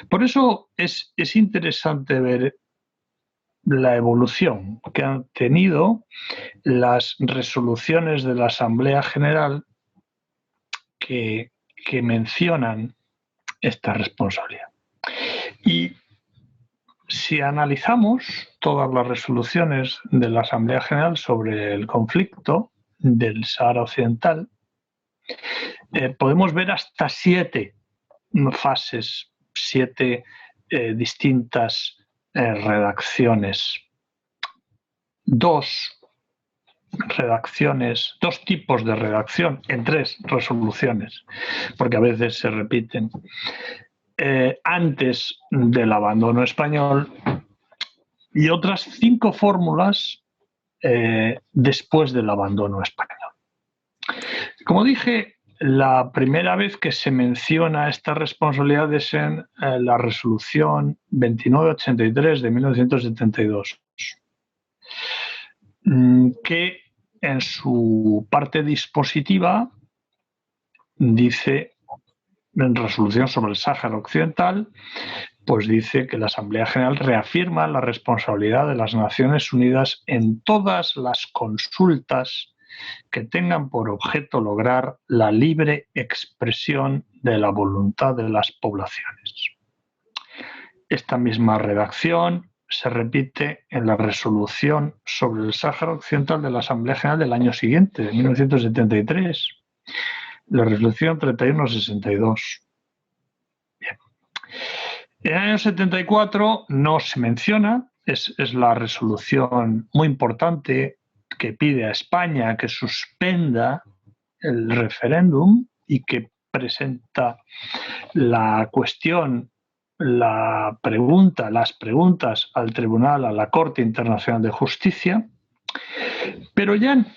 Por eso es interesante ver la evolución que han tenido las resoluciones de la Asamblea General que mencionan esta responsabilidad. Y si analizamos todas las resoluciones de la Asamblea General sobre el conflicto del Sáhara Occidental, podemos ver hasta 7 fases, 7 distintas redacciones. 2 tipos de redacción en 3 resoluciones, porque a veces se repiten. Antes del abandono español y otras 5 fórmulas después del abandono español. Como dije, la primera vez que se menciona esta responsabilidad es en la resolución 2983 de 1972, que en su parte dispositiva dice, en resolución sobre el Sáhara Occidental, pues dice que la Asamblea General reafirma la responsabilidad de las Naciones Unidas en todas las consultas que tengan por objeto lograr la libre expresión de la voluntad de las poblaciones. Esta misma redacción se repite en la resolución sobre el Sáhara Occidental de la Asamblea General del año siguiente, de 1973, La resolución 3162. Bien. En el año 74 no se menciona, es la resolución muy importante que pide a España que suspenda el referéndum y que presenta la cuestión, las preguntas al Tribunal, a la Corte Internacional de Justicia, pero ya en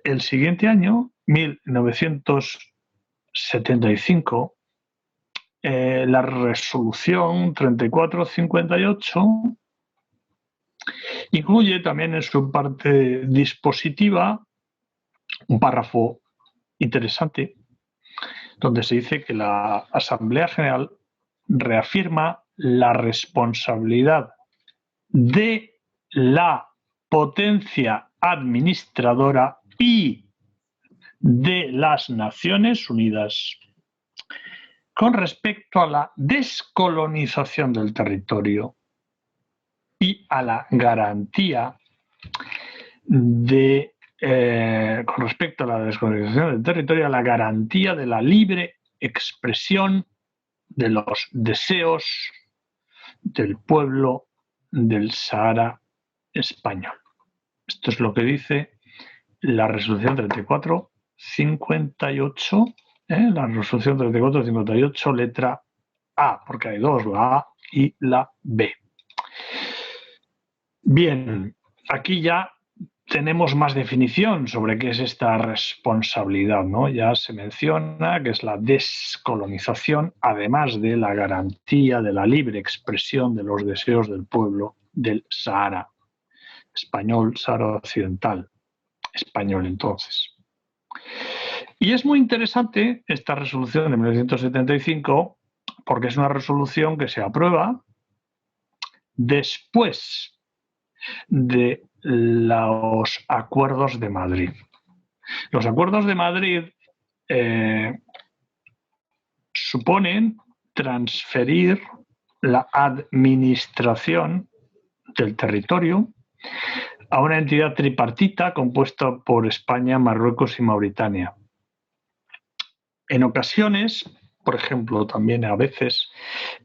el siguiente año, 1975, la resolución 3458 incluye también en su parte dispositiva un párrafo interesante donde se dice que la Asamblea General reafirma la responsabilidad de la potencia administradora y de las Naciones Unidas con respecto a la descolonización del territorio y a la garantía de, con respecto a la descolonización del territorio, a la garantía de la libre expresión de los deseos del pueblo del Sahara español. Esto es lo que dice la resolución 3458, la resolución 3458, letra A, porque hay dos, la A y la B. Bien, aquí ya tenemos más definición sobre qué es esta responsabilidad, ¿no? Ya se menciona que es la descolonización, además de la garantía de la libre expresión de los deseos del pueblo del Sahara español, Sahara Occidental, español entonces. Y es muy interesante esta resolución de 1975 porque es una resolución que se aprueba después de los acuerdos de Madrid. Los acuerdos de Madrid suponen transferir la administración del territorio a una entidad tripartita compuesta por España, Marruecos y Mauritania. En ocasiones, por ejemplo, también a veces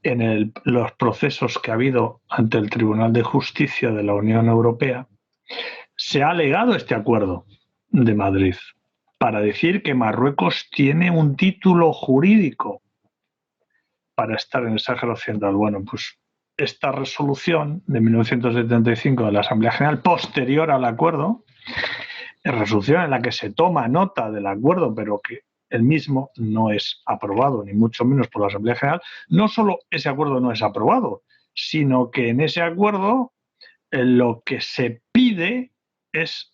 en los procesos que ha habido ante el Tribunal de Justicia de la Unión Europea, se ha alegado este acuerdo de Madrid para decir que Marruecos tiene un título jurídico para estar en el Sáhara Occidental. Bueno, pues esta resolución de 1975 de la Asamblea General, posterior al acuerdo, resolución en la que se toma nota del acuerdo, pero que el mismo no es aprobado, ni mucho menos por la Asamblea General, no solo ese acuerdo no es aprobado, sino que en ese acuerdo lo que se pide es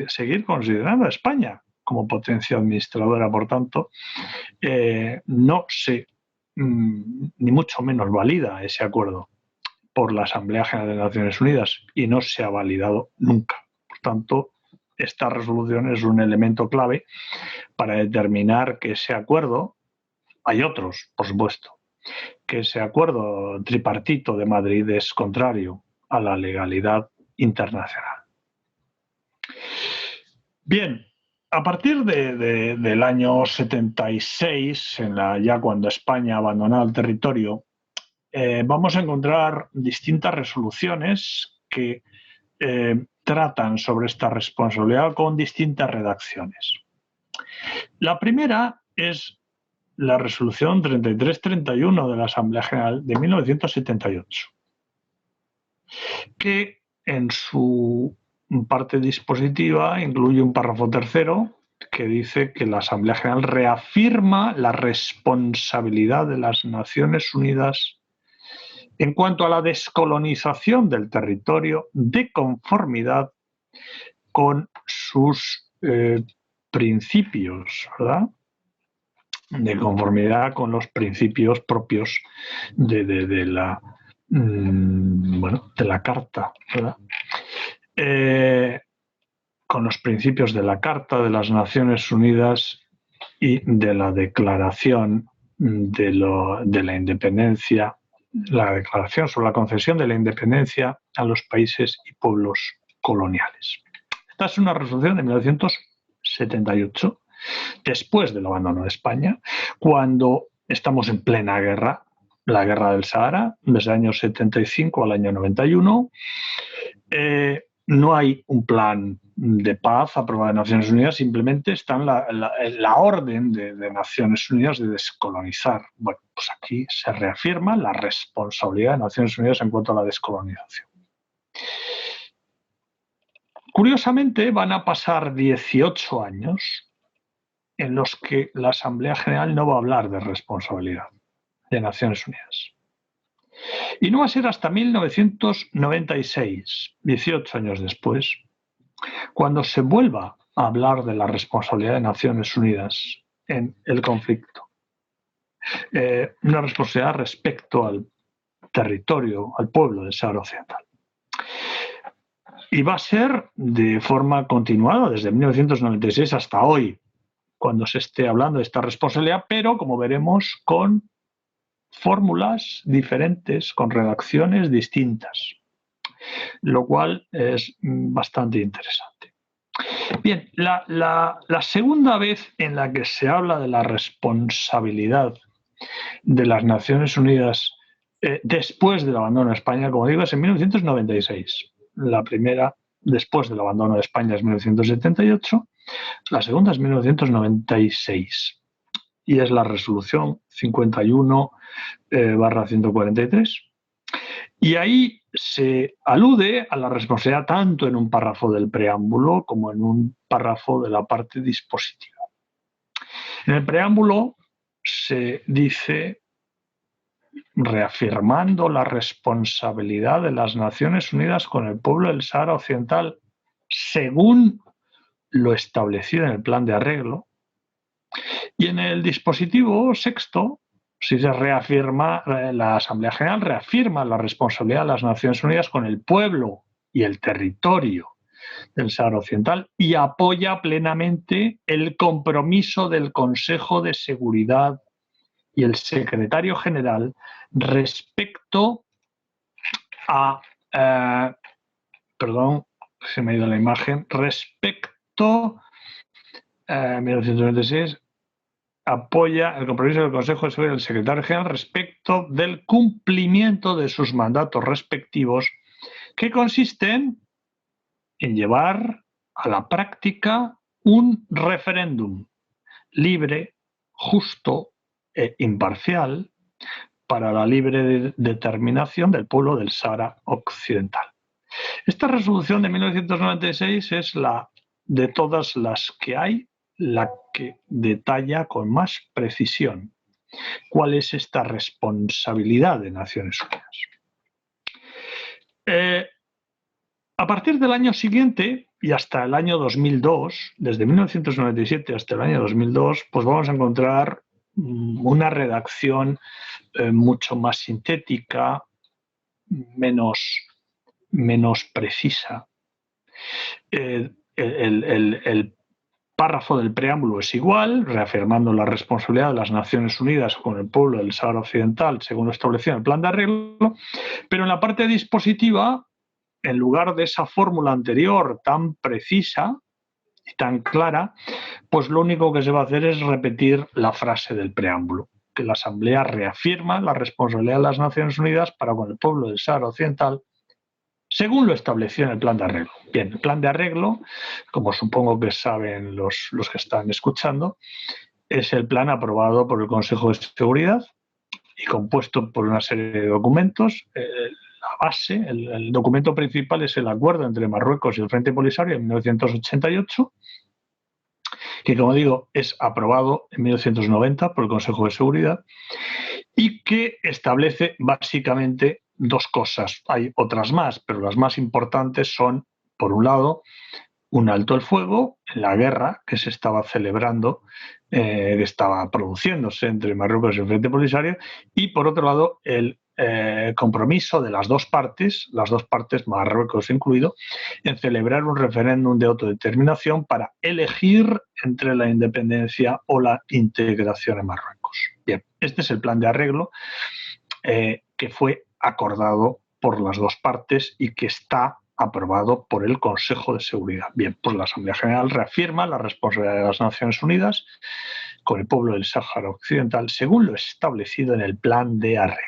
seguir considerando a España como potencia administradora. Por tanto, no se ni mucho menos valida ese acuerdo por la Asamblea General de Naciones Unidas y no se ha validado nunca. Por tanto, esta resolución es un elemento clave para determinar que ese acuerdo, hay otros, por supuesto, que ese acuerdo tripartito de Madrid es contrario a la legalidad internacional. Bien, a partir del año 76, ya cuando España abandonó el territorio, vamos a encontrar distintas resoluciones que tratan sobre esta responsabilidad con distintas redacciones. La primera es la resolución 3331 de la Asamblea General de 1978, que en su parte dispositiva incluye un párrafo tercero que dice que la Asamblea General reafirma la responsabilidad de las Naciones Unidas en cuanto a la descolonización del territorio de conformidad con sus principios, ¿verdad? De conformidad con los principios propios de la Carta, ¿verdad? Con los principios de la Carta de las Naciones Unidas y de la Declaración de la Independencia, la Declaración sobre la concesión de la independencia a los países y pueblos coloniales. Esta es una resolución de 1978 después del abandono de España, cuando estamos en plena guerra, la guerra del Sahara, desde el año 75 al año 91. No hay un plan de paz aprobado en Naciones Unidas, simplemente está en la orden de Naciones Unidas de descolonizar. Bueno, pues aquí se reafirma la responsabilidad de Naciones Unidas en cuanto a la descolonización. Curiosamente, van a pasar 18 años en los que la Asamblea General no va a hablar de responsabilidad de Naciones Unidas. Y no va a ser hasta 1996, 18 años después, cuando se vuelva a hablar de la responsabilidad de Naciones Unidas en el conflicto. Una responsabilidad respecto al territorio, al pueblo del Sáhara Occidental. Y va a ser de forma continuada desde 1996 hasta hoy, cuando se esté hablando de esta responsabilidad, pero como veremos con fórmulas diferentes, con redacciones distintas, lo cual es bastante interesante. Bien, la segunda vez en la que se habla de la responsabilidad de las Naciones Unidas después del abandono de España, como digo, es en 1996. La primera, después del abandono de España, es 1978. La segunda es 1996. Y es la resolución 51/143. Y ahí se alude a la responsabilidad tanto en un párrafo del preámbulo como en un párrafo de la parte dispositiva. En el preámbulo se dice, reafirmando la responsabilidad de las Naciones Unidas con el pueblo del Sáhara Occidental, según lo establecido en el plan de arreglo. Y en el dispositivo sexto, si se reafirma, la Asamblea General reafirma la responsabilidad de las Naciones Unidas con el pueblo y el territorio del Sáhara Occidental y apoya plenamente el compromiso del Consejo de Seguridad y el secretario general respecto a... perdón, se me ha ido la imagen. Respecto... 1996... apoya el compromiso del Consejo de Seguridad del Secretario General respecto del cumplimiento de sus mandatos respectivos, que consisten en llevar a la práctica un referéndum libre, justo e imparcial para la libre determinación del pueblo del Sáhara Occidental. Esta resolución de 1996 es la de todas las que hay, la que detalla con más precisión cuál es esta responsabilidad de Naciones Unidas. A partir del año siguiente y hasta el año 2002, desde 1997 hasta el año 2002, pues vamos a encontrar una redacción mucho más sintética, menos precisa. El párrafo del preámbulo es igual, reafirmando la responsabilidad de las Naciones Unidas con el pueblo del Sáhara Occidental, según lo establecido en el plan de arreglo, pero en la parte dispositiva, en lugar de esa fórmula anterior tan precisa y tan clara, pues lo único que se va a hacer es repetir la frase del preámbulo, que la Asamblea reafirma la responsabilidad de las Naciones Unidas para con el pueblo del Sáhara Occidental, según lo establecido en el plan de arreglo. Bien, el plan de arreglo, como supongo que saben los que están escuchando, es el plan aprobado por el Consejo de Seguridad y compuesto por una serie de documentos. La base, el documento principal es el acuerdo entre Marruecos y el Frente Polisario en 1988, que, como digo, es aprobado en 1990 por el Consejo de Seguridad y que establece básicamente dos cosas. Hay otras más, pero las más importantes son, por un lado, un alto el fuego en la guerra que se estaba celebrando, que estaba produciéndose entre Marruecos y el Frente Polisario, y por otro lado el compromiso de las dos partes, Marruecos incluido, en celebrar un referéndum de autodeterminación para elegir entre la independencia o la integración en Marruecos. Bien, este es el plan de arreglo que fue acordado por las dos partes y que está aprobado por el Consejo de Seguridad. Bien, pues la Asamblea General reafirma la responsabilidad de las Naciones Unidas con el pueblo del Sáhara Occidental, según lo establecido en el Plan de Arreglo.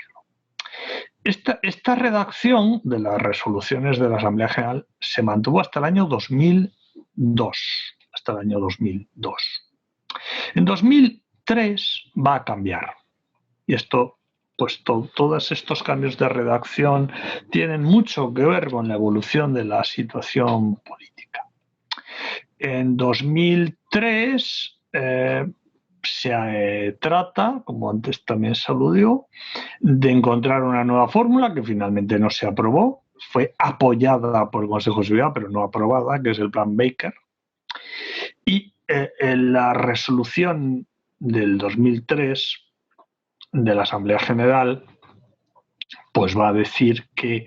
Esta redacción de las resoluciones de la Asamblea General se mantuvo hasta el año 2002. Hasta el año 2002. En 2003 va a cambiar. Y esto, pues todos estos cambios de redacción tienen mucho que ver con la evolución de la situación política. En 2003 se trata, como antes también se aludió, de encontrar una nueva fórmula que finalmente no se aprobó. Fue apoyada por el Consejo de Seguridad, pero no aprobada, que es el Plan Baker. Y la resolución del 2003 de la Asamblea General pues va a decir que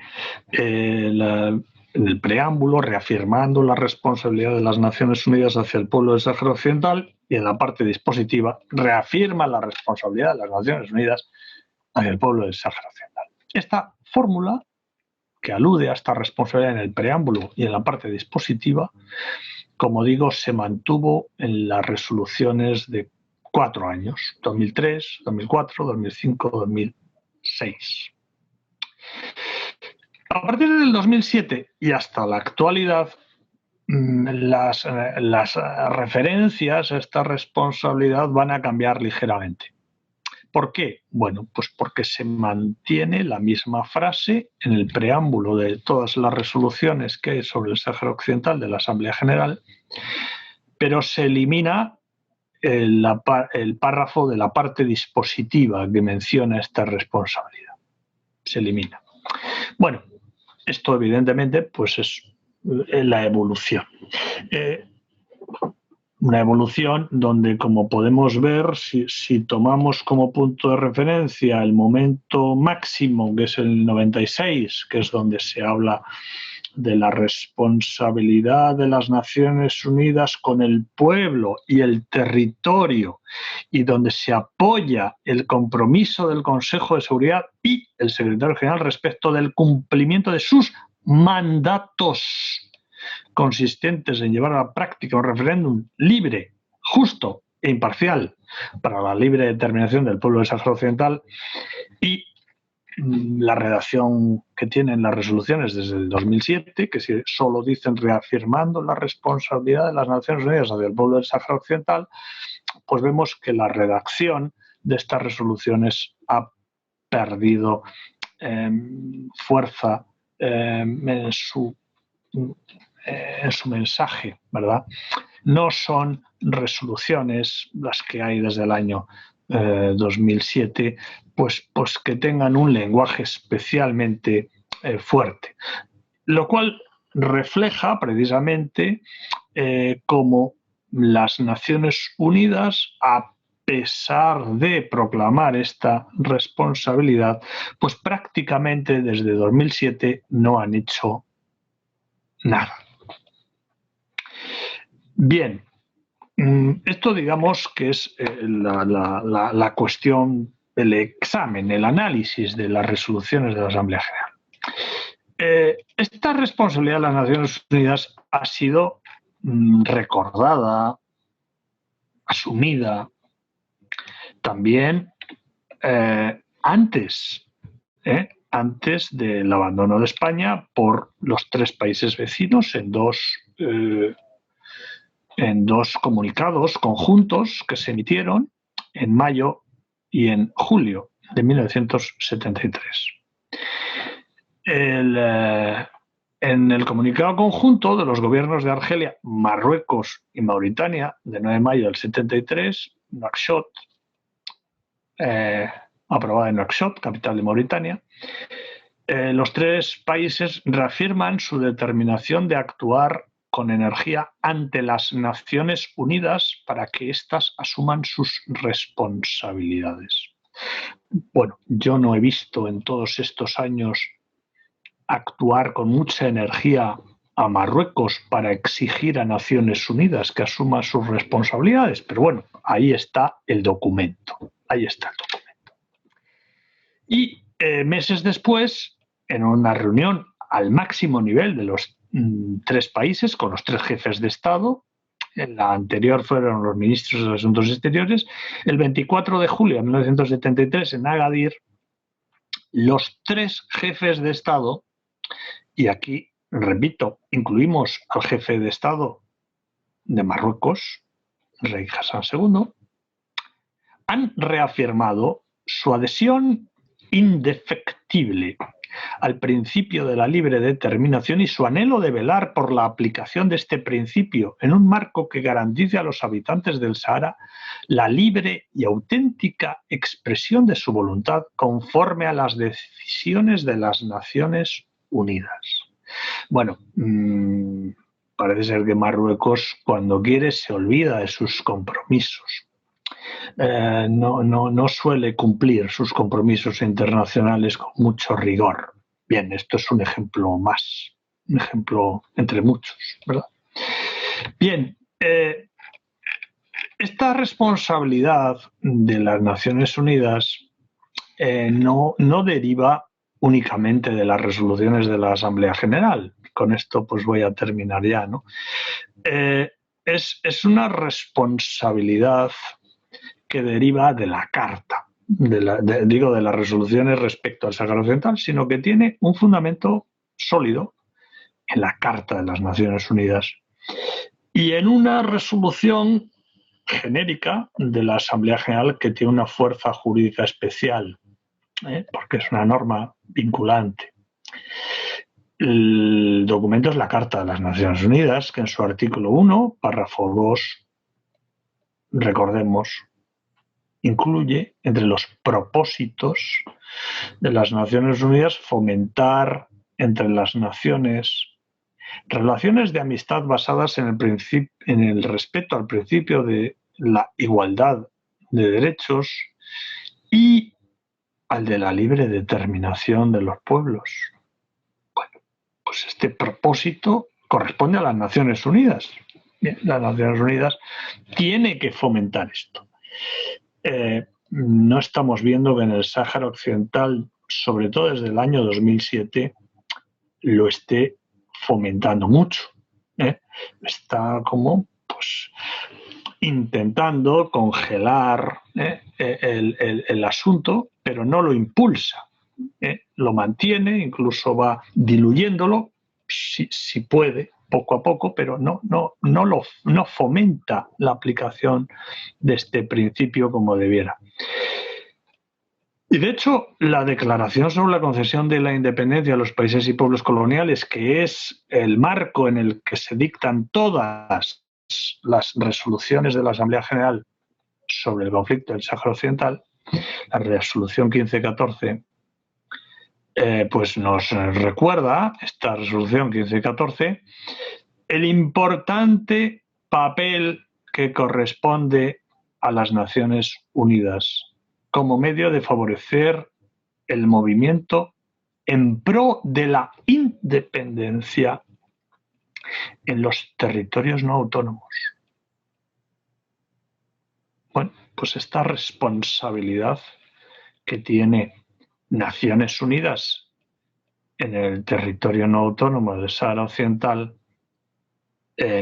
en el preámbulo, reafirmando la responsabilidad de las Naciones Unidas hacia el pueblo del Sáhara Occidental, y en la parte dispositiva reafirma la responsabilidad de las Naciones Unidas hacia el pueblo del Sáhara Occidental. Esta fórmula, que alude a esta responsabilidad en el preámbulo y en la parte dispositiva, como digo, se mantuvo en las resoluciones de 4 años, 2003, 2004, 2005, 2006. A partir del 2007 y hasta la actualidad, las referencias a esta responsabilidad van a cambiar ligeramente. ¿Por qué? Bueno, pues porque se mantiene la misma frase en el preámbulo de todas las resoluciones que hay sobre el Sáhara Occidental de la Asamblea General, pero se elimina el párrafo de la parte dispositiva que menciona esta responsabilidad. Se elimina. Bueno, esto evidentemente pues es la evolución. Una evolución donde, como podemos ver, si tomamos como punto de referencia el momento máximo, que es el 96, que es donde se habla de la responsabilidad de las Naciones Unidas con el pueblo y el territorio, y donde se apoya el compromiso del Consejo de Seguridad y el Secretario General respecto del cumplimiento de sus mandatos consistentes en llevar a la práctica un referéndum libre, justo e imparcial para la libre determinación del pueblo del Sáhara Occidental, y la redacción que tienen las resoluciones desde el 2007, que solo dicen reafirmando la responsabilidad de las Naciones Unidas hacia el pueblo del Sáhara Occidental, pues vemos que la redacción de estas resoluciones ha perdido fuerza en su mensaje, ¿verdad? No son resoluciones las que hay desde el año 2007, pues que tengan un lenguaje especialmente fuerte, lo cual refleja precisamente cómo las Naciones Unidas, a pesar de proclamar esta responsabilidad, pues prácticamente desde 2007 no han hecho nada. Bien, esto digamos que es la cuestión, el examen, el análisis de las resoluciones de la Asamblea General. Esta responsabilidad de las Naciones Unidas ha sido recordada, asumida también antes del abandono de España por los 3 países vecinos en dos comunicados conjuntos que se emitieron en mayo y en julio de 1973. En el comunicado conjunto de los gobiernos de Argelia, Marruecos y Mauritania, de 9 de mayo del 73, Nouakchott, aprobada en Nouakchott, capital de Mauritania, los 3 países reafirman su determinación de actuar con energía ante las Naciones Unidas para que éstas asuman sus responsabilidades. Bueno, yo no he visto en todos estos años actuar con mucha energía a Marruecos para exigir a Naciones Unidas que asuma sus responsabilidades, pero bueno, ahí está el documento. Ahí está el documento. Y meses después, en una reunión al máximo nivel de los tres países, con los tres jefes de Estado. En la anterior fueron los ministros de Asuntos Exteriores. El 24 de julio de 1973, en Agadir, los tres jefes de Estado, y aquí, repito, incluimos al jefe de Estado de Marruecos, rey Hassan II, han reafirmado su adhesión indefectible al principio de la libre determinación y su anhelo de velar por la aplicación de este principio en un marco que garantice a los habitantes del Sahara la libre y auténtica expresión de su voluntad conforme a las decisiones de las Naciones Unidas. Bueno, parece ser que Marruecos, cuando quiere, se olvida de sus compromisos. No suele cumplir sus compromisos internacionales con mucho rigor. Bien, esto es un ejemplo más, un ejemplo entre muchos, ¿verdad? Bien, esta responsabilidad de las Naciones Unidas no deriva únicamente de las resoluciones de la Asamblea General. Con esto pues voy a terminar ya, ¿no? Es una responsabilidad que deriva de la Carta, de las resoluciones respecto al Sáhara Occidental, sino que tiene un fundamento sólido en la Carta de las Naciones Unidas y en una resolución genérica de la Asamblea General que tiene una fuerza jurídica especial, porque es una norma vinculante. El documento es la Carta de las Naciones Unidas, que en su artículo 1, párrafo 2, recordemos, incluye entre los propósitos de las Naciones Unidas fomentar entre las naciones relaciones de amistad basadas en el respeto al principio de la igualdad de derechos y al de la libre determinación de los pueblos. Bueno, pues este propósito corresponde a las Naciones Unidas. Bien, las Naciones Unidas tiene que fomentar esto. No estamos viendo que en el Sáhara Occidental, sobre todo desde el año 2007, lo esté fomentando mucho. Está como pues intentando congelar el asunto, pero no lo impulsa. Lo mantiene, incluso va diluyéndolo, si puede, poco a poco, pero no fomenta la aplicación de este principio como debiera. Y de hecho, la Declaración sobre la concesión de la independencia a los países y pueblos coloniales, que es el marco en el que se dictan todas las resoluciones de la Asamblea General sobre el conflicto del Sáhara Occidental, la resolución 1514, pues nos recuerda, esta resolución 1514, el importante papel que corresponde a las Naciones Unidas como medio de favorecer el movimiento en pro de la independencia en los territorios no autónomos. Bueno, pues esta responsabilidad que tiene Naciones Unidas en el territorio no autónomo del Sáhara Occidental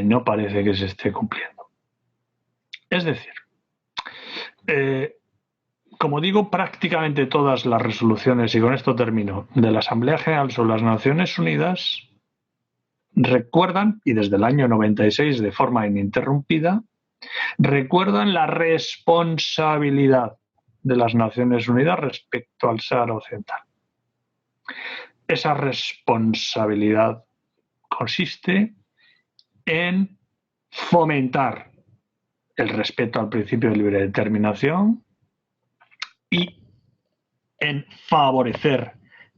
no parece que se esté cumpliendo. Es decir, como digo, prácticamente todas las resoluciones, y con esto termino, de la Asamblea General sobre las Naciones Unidas recuerdan, y desde el año 96 de forma ininterrumpida, recuerdan la responsabilidad de las Naciones Unidas respecto al Sáhara Occidental. Esa responsabilidad consiste en fomentar el respeto al principio de libre determinación y en favorecer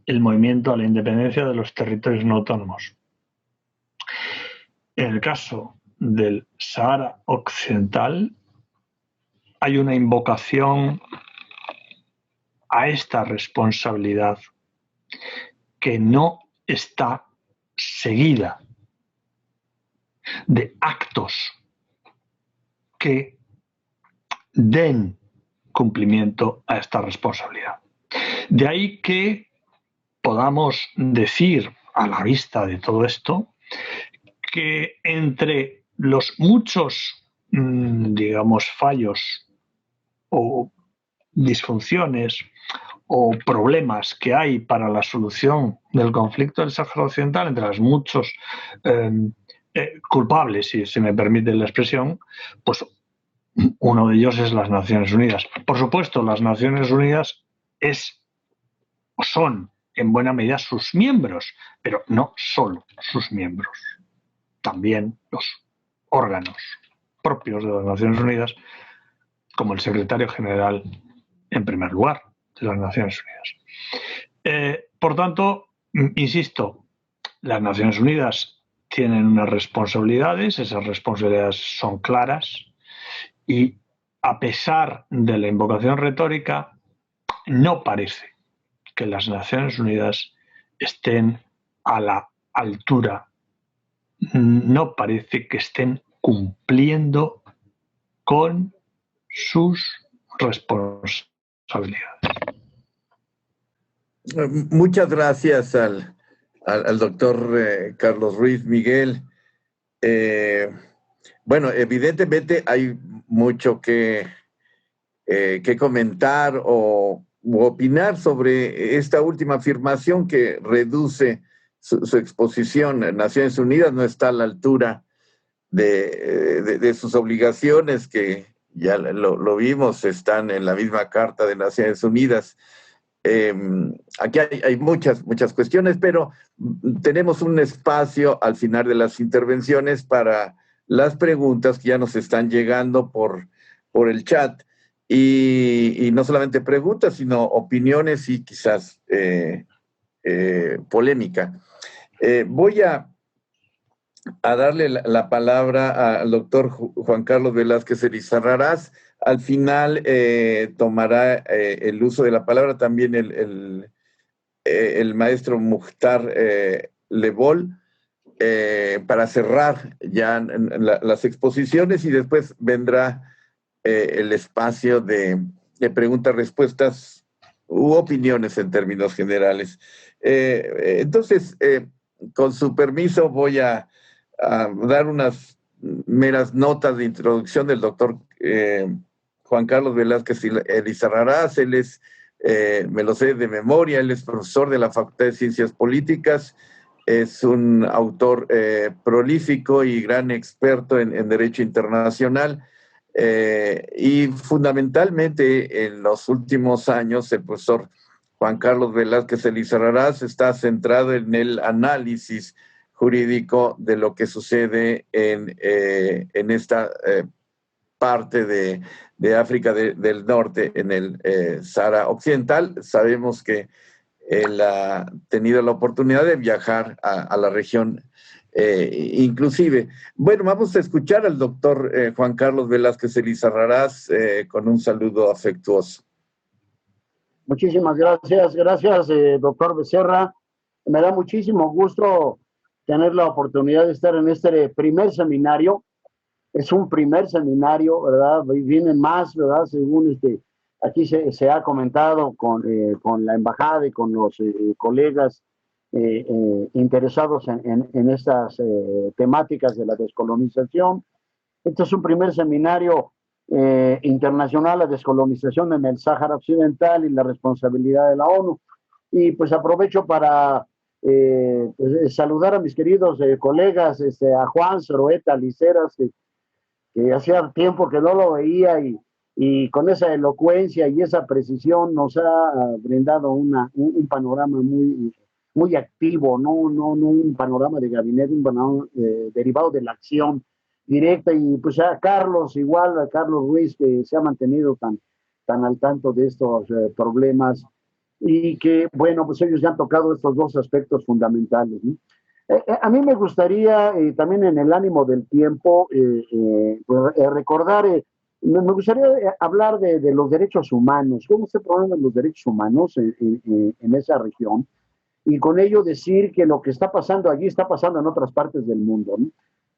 el movimiento a la independencia de los territorios no autónomos. En el caso del Sáhara Occidental hay una invocación a esta responsabilidad que no está seguida de actos que den cumplimiento a esta responsabilidad. De ahí que podamos decir a la vista de todo esto, que entre los muchos, digamos, fallos o disfunciones o problemas que hay para la solución del conflicto del Sáhara Occidental, entre los muchos culpables, si se me permite la expresión, pues uno de ellos es las Naciones Unidas. Por supuesto, las Naciones Unidas son en buena medida sus miembros, pero no solo sus miembros, también los órganos propios de las Naciones Unidas, como el secretario general, en primer lugar, de las Naciones Unidas. Por tanto, insisto, las Naciones Unidas tienen unas responsabilidades, esas responsabilidades son claras y, a pesar de la invocación retórica, no parece que las Naciones Unidas estén a la altura, no parece que estén cumpliendo con sus responsabilidades. Muchas gracias al doctor Carlos Ruiz Miguel. Bueno, evidentemente hay mucho que comentar u opinar sobre esta última afirmación que reduce su exposición. Naciones Unidas no está a la altura de sus obligaciones, que ya lo vimos, están en la misma Carta de Naciones Unidas. Aquí hay muchas cuestiones, pero tenemos un espacio al final de las intervenciones para las preguntas que ya nos están llegando por el chat, y no solamente preguntas, sino opiniones y quizás polémica. Voy a darle la palabra al doctor Juan Carlos Velázquez Elizarrarás. Al final tomará el uso de la palabra también el maestro Mukhtar Lebol para cerrar ya las exposiciones, y después vendrá el espacio de preguntas-respuestas u opiniones en términos generales. Entonces, con su permiso, voy a dar unas meras notas de introducción del doctor Juan Carlos Velázquez Elizarrarás. Él es, me lo sé de memoria, él es profesor de la Facultad de Ciencias Políticas, es un autor prolífico y gran experto en Derecho Internacional, y fundamentalmente en los últimos años el profesor Juan Carlos Velázquez Elizarrarás está centrado en el análisis jurídico de lo que sucede en esta parte de África del Norte, en el Sahara Occidental. Sabemos que él ha tenido la oportunidad de viajar a la región inclusive. Bueno, vamos a escuchar al doctor Juan Carlos Velázquez Elizarrarás con un saludo afectuoso. Muchísimas gracias, doctor Becerra. Me da muchísimo gusto tener la oportunidad de estar en este primer seminario. Es un primer seminario, ¿verdad? Vienen más, ¿verdad? Según aquí se ha comentado con la embajada y con los colegas interesados en estas temáticas de la descolonización. Este es un primer seminario internacional, la descolonización en el Sáhara Occidental y la responsabilidad de la ONU. Y pues aprovecho para pues, saludar a mis queridos colegas, a Juan Zoroeta Liceras, que hacía tiempo que no lo veía, y con esa elocuencia y esa precisión nos ha brindado un panorama muy activo, no un panorama de gabinete, un panorama derivado de la acción directa. Y pues a Carlos Ruiz, que se ha mantenido tan al tanto de estos problemas, y que, bueno, pues ellos ya han tocado estos dos aspectos fundamentales, ¿no? A mí me gustaría, también en el ánimo del tiempo, recordar, me gustaría hablar de los derechos humanos, cómo se programan los derechos humanos en esa región, y con ello decir que lo que está pasando allí está pasando en otras partes del mundo, ¿no?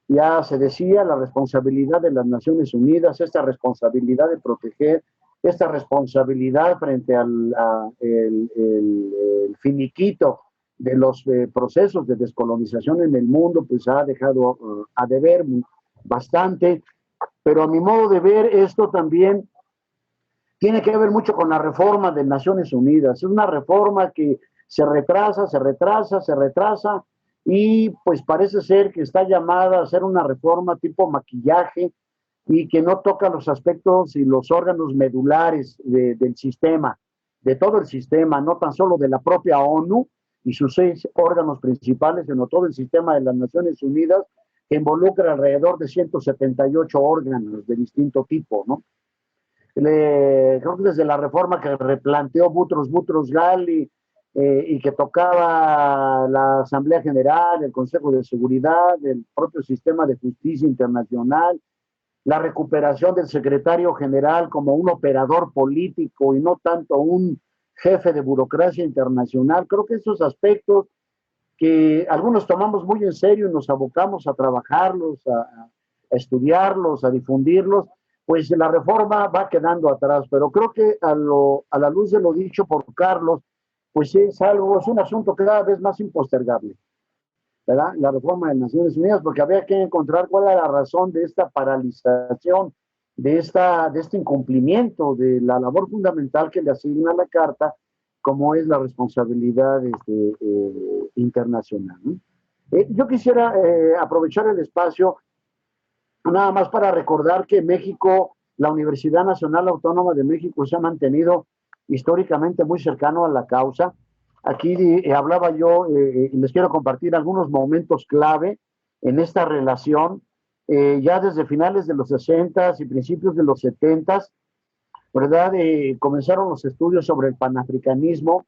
Ya se decía, la responsabilidad de las Naciones Unidas, esta responsabilidad de proteger, esta responsabilidad frente al el finiquito de los procesos de descolonización en el mundo, pues ha dejado a deber bastante, pero a mi modo de ver esto también tiene que ver mucho con la reforma de Naciones Unidas. Es una reforma que se retrasa, y pues parece ser que está llamada a ser una reforma tipo maquillaje y que no toca los aspectos y los órganos medulares del sistema, de todo el sistema, no tan solo de la propia ONU y sus 6 órganos principales, sino todo el sistema de las Naciones Unidas, que involucra alrededor de 178 órganos de distinto tipo, ¿no? Creo que desde la reforma que replanteó Boutros Ghali y que tocaba la Asamblea General, el Consejo de Seguridad, el propio sistema de justicia internacional, la recuperación del secretario general como un operador político y no tanto un jefe de burocracia internacional. Creo que esos aspectos que algunos tomamos muy en serio y nos abocamos a trabajarlos, a estudiarlos, a difundirlos, pues la reforma va quedando atrás. Pero creo que a la luz de lo dicho por Carlos, pues es un asunto cada vez más impostergable, ¿verdad? La reforma de Naciones Unidas, porque había que encontrar cuál era la razón de esta paralización, de este incumplimiento de la labor fundamental que le asigna la Carta, como es la responsabilidad internacional, ¿no? Yo quisiera aprovechar el espacio nada más para recordar que México, la Universidad Nacional Autónoma de México, se ha mantenido históricamente muy cercano a la causa. Aquí hablaba yo y les quiero compartir algunos momentos clave en esta relación, ya desde finales de los 60 y principios de los 70, ¿verdad? Comenzaron los estudios sobre el panafricanismo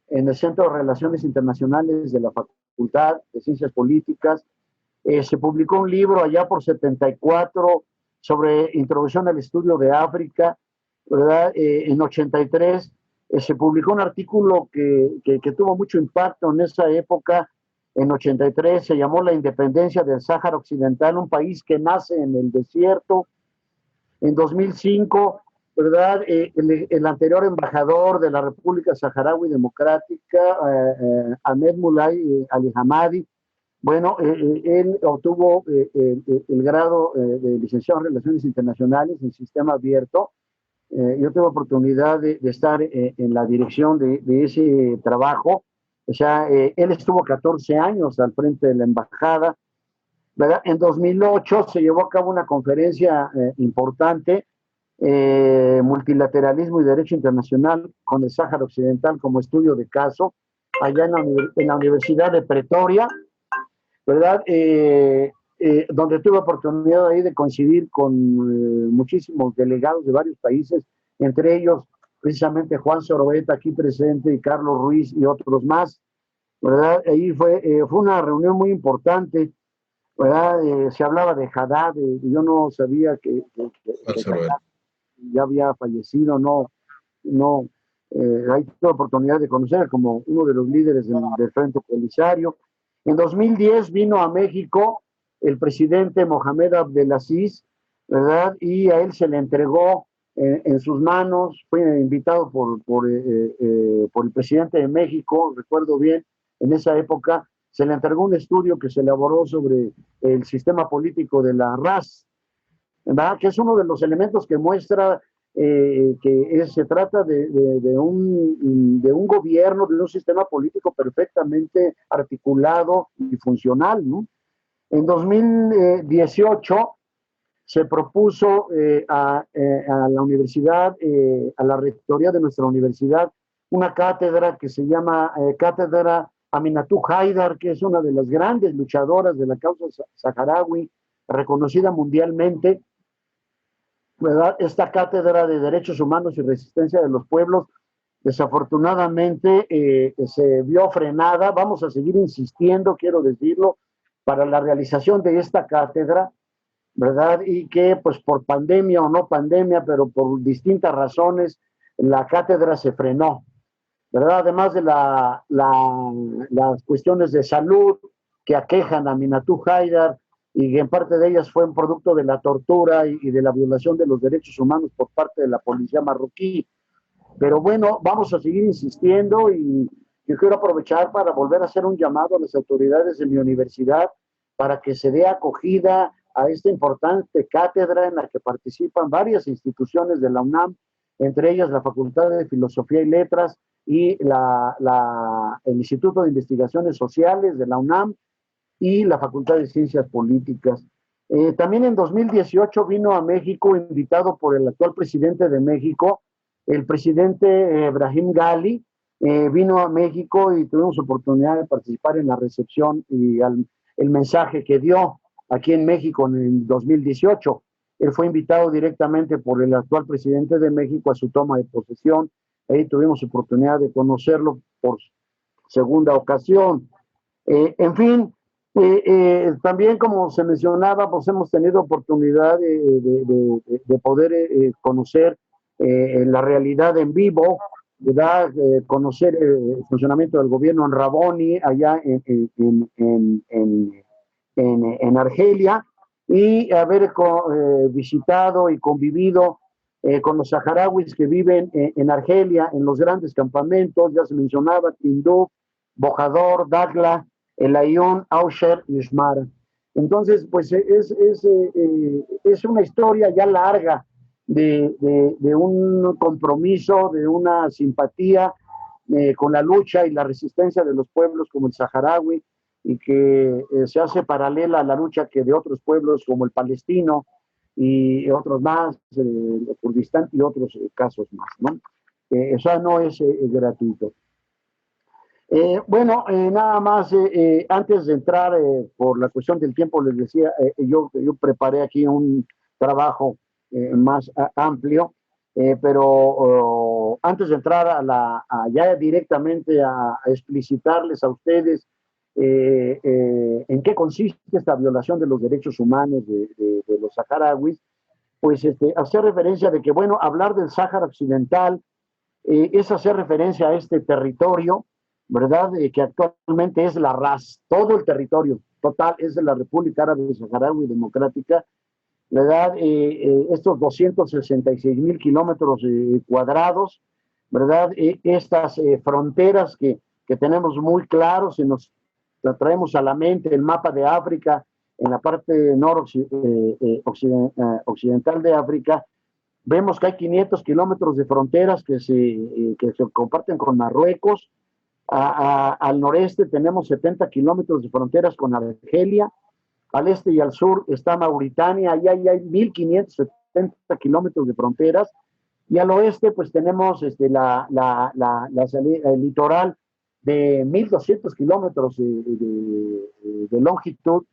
en el Centro de Relaciones Internacionales de la Facultad de Ciencias Políticas. Se publicó un libro allá por 74 sobre introducción al estudio de África, ¿verdad? En 83 se publicó un artículo que tuvo mucho impacto en esa época. En 83 se llamó La independencia del Sáhara Occidental, un país que nace en el desierto. En 2005, ¿verdad? El anterior embajador de la República Saharaui Democrática, Ahmed Moulay Ali Hamadi, bueno, él obtuvo el grado de licenciado en Relaciones Internacionales en Sistema Abierto. Yo tuve oportunidad de estar en la dirección de ese trabajo. O sea, él estuvo 14 años al frente de la embajada, ¿verdad? En 2008 se llevó a cabo una conferencia importante, Multilateralismo y Derecho Internacional con el Sáhara Occidental como estudio de caso, allá en la Universidad de Pretoria, ¿verdad? Donde tuve oportunidad ahí de coincidir con muchísimos delegados de varios países, entre ellos precisamente Juan Soroeta aquí presente y Carlos Ruiz y otros más, ¿verdad? Ahí fue una reunión muy importante, ¿verdad? Se hablaba de Haddad, yo no sabía que Haddad ya había fallecido, ahí tuve oportunidad de conocer como uno de los líderes del Frente Polisario. En 2010 vino a México el presidente Mohamed Abdelaziz, ¿verdad? Y a él se le entregó en sus manos, fue invitado por el presidente de México, recuerdo bien, en esa época, se le entregó un estudio que se elaboró sobre el sistema político de la RAS, ¿verdad? Que es uno de los elementos que muestra se trata de un gobierno, de un sistema político perfectamente articulado y funcional, ¿no? En 2018 se propuso a la universidad, a la rectoría de nuestra universidad, una cátedra que se llama Cátedra Aminatou Haidar, que es una de las grandes luchadoras de la causa saharaui, reconocida mundialmente, ¿verdad? Esta cátedra de Derechos Humanos y Resistencia de los Pueblos, desafortunadamente se vio frenada. Vamos a seguir insistiendo, quiero decirlo, para la realización de esta cátedra, ¿verdad? Y que pues por pandemia o no pandemia, pero por distintas razones, la cátedra se frenó, ¿verdad? Además de las cuestiones de salud que aquejan a Aminatou Haidar, y en parte de ellas fue un producto de la tortura y de la violación de los derechos humanos por parte de la policía marroquí. Pero bueno, vamos a seguir insistiendo y Yo quiero aprovechar para volver a hacer un llamado a las autoridades de mi universidad para que se dé acogida a esta importante cátedra en la que participan varias instituciones de la UNAM, entre ellas la Facultad de Filosofía y Letras y el Instituto de Investigaciones Sociales de la UNAM y la Facultad de Ciencias Políticas. También en 2018 vino a México, invitado por el actual presidente de México, el presidente Brahim Ghali, vino a México y tuvimos oportunidad de participar en la recepción y el mensaje que dio aquí en México en el 2018. Él fue invitado directamente por el actual presidente de México a su toma de posesión. Ahí tuvimos oportunidad de conocerlo por segunda ocasión. En fin, también como se mencionaba, pues hemos tenido oportunidad de poder conocer la realidad en vivo, ¿verdad? Conocer el funcionamiento del gobierno en Raboni, allá en Argelia, y haber visitado y convivido con los saharauis que viven en Argelia, en los grandes campamentos, ya se mencionaba, Tinduf, Bojador, Dagla, El Ayón, Ausher y Shmara. Entonces, pues es una historia ya larga de un compromiso, de una simpatía con la lucha y la resistencia de los pueblos como el saharaui, y que se hace paralela a la lucha que de otros pueblos como el palestino y otros más, el Kurdistán y otros casos más, ¿no? O sea, no es gratuito. Bueno, nada más, antes de entrar, por la cuestión del tiempo, les decía, yo preparé aquí un trabajo más amplio, pero antes de entrar ya directamente a explicitarles a ustedes en qué consiste esta violación de los derechos humanos de los saharauis, pues hacer referencia de que, bueno, hablar del Sáhara Occidental es hacer referencia a este territorio, ¿verdad? Que actualmente es la RAS, todo el territorio total es de la República Árabe Saharaui Democrática, ¿verdad? Estos 266,000 kilómetros cuadrados, ¿verdad? Estas fronteras que tenemos muy claros, se nos traemos a la mente el mapa de África, en la parte occidental de África, vemos que hay 500 kilómetros de fronteras que se comparten con Marruecos. Al noreste tenemos 70 kilómetros de fronteras con Argelia. Al este y al sur está Mauritania, ahí hay 1.570 kilómetros de fronteras. Y al oeste, pues tenemos el litoral de 1.200 kilómetros de longitud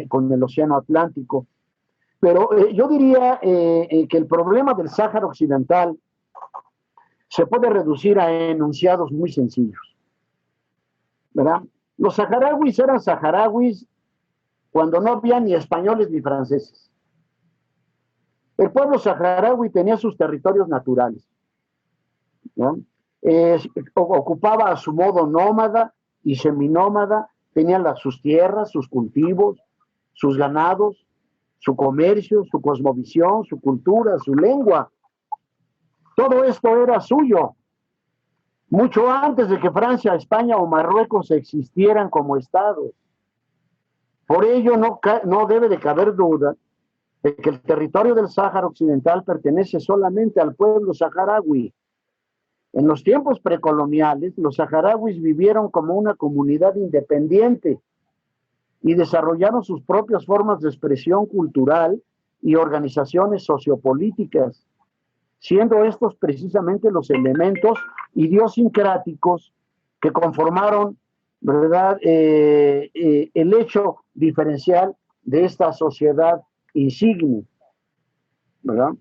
con el Océano Atlántico. Pero yo diría que el problema del Sáhara Occidental se puede reducir a enunciados muy sencillos, ¿verdad? Los saharauis eran saharauis cuando no había ni españoles ni franceses. El pueblo saharaui tenía sus territorios naturales, ¿no? Ocupaba a su modo nómada y seminómada, tenía sus tierras, sus cultivos, sus ganados, su comercio, su cosmovisión, su cultura, su lengua. Todo esto era suyo, mucho antes de que Francia, España o Marruecos existieran como estados. Por ello no debe de caber duda de que el territorio del Sáhara Occidental pertenece solamente al pueblo saharaui. En los tiempos precoloniales, los saharauis vivieron como una comunidad independiente y desarrollaron sus propias formas de expresión cultural y organizaciones sociopolíticas, siendo estos precisamente los elementos idiosincráticos que conformaron, ¿verdad?, el hecho diferencial de esta sociedad insigne, ¿verdad?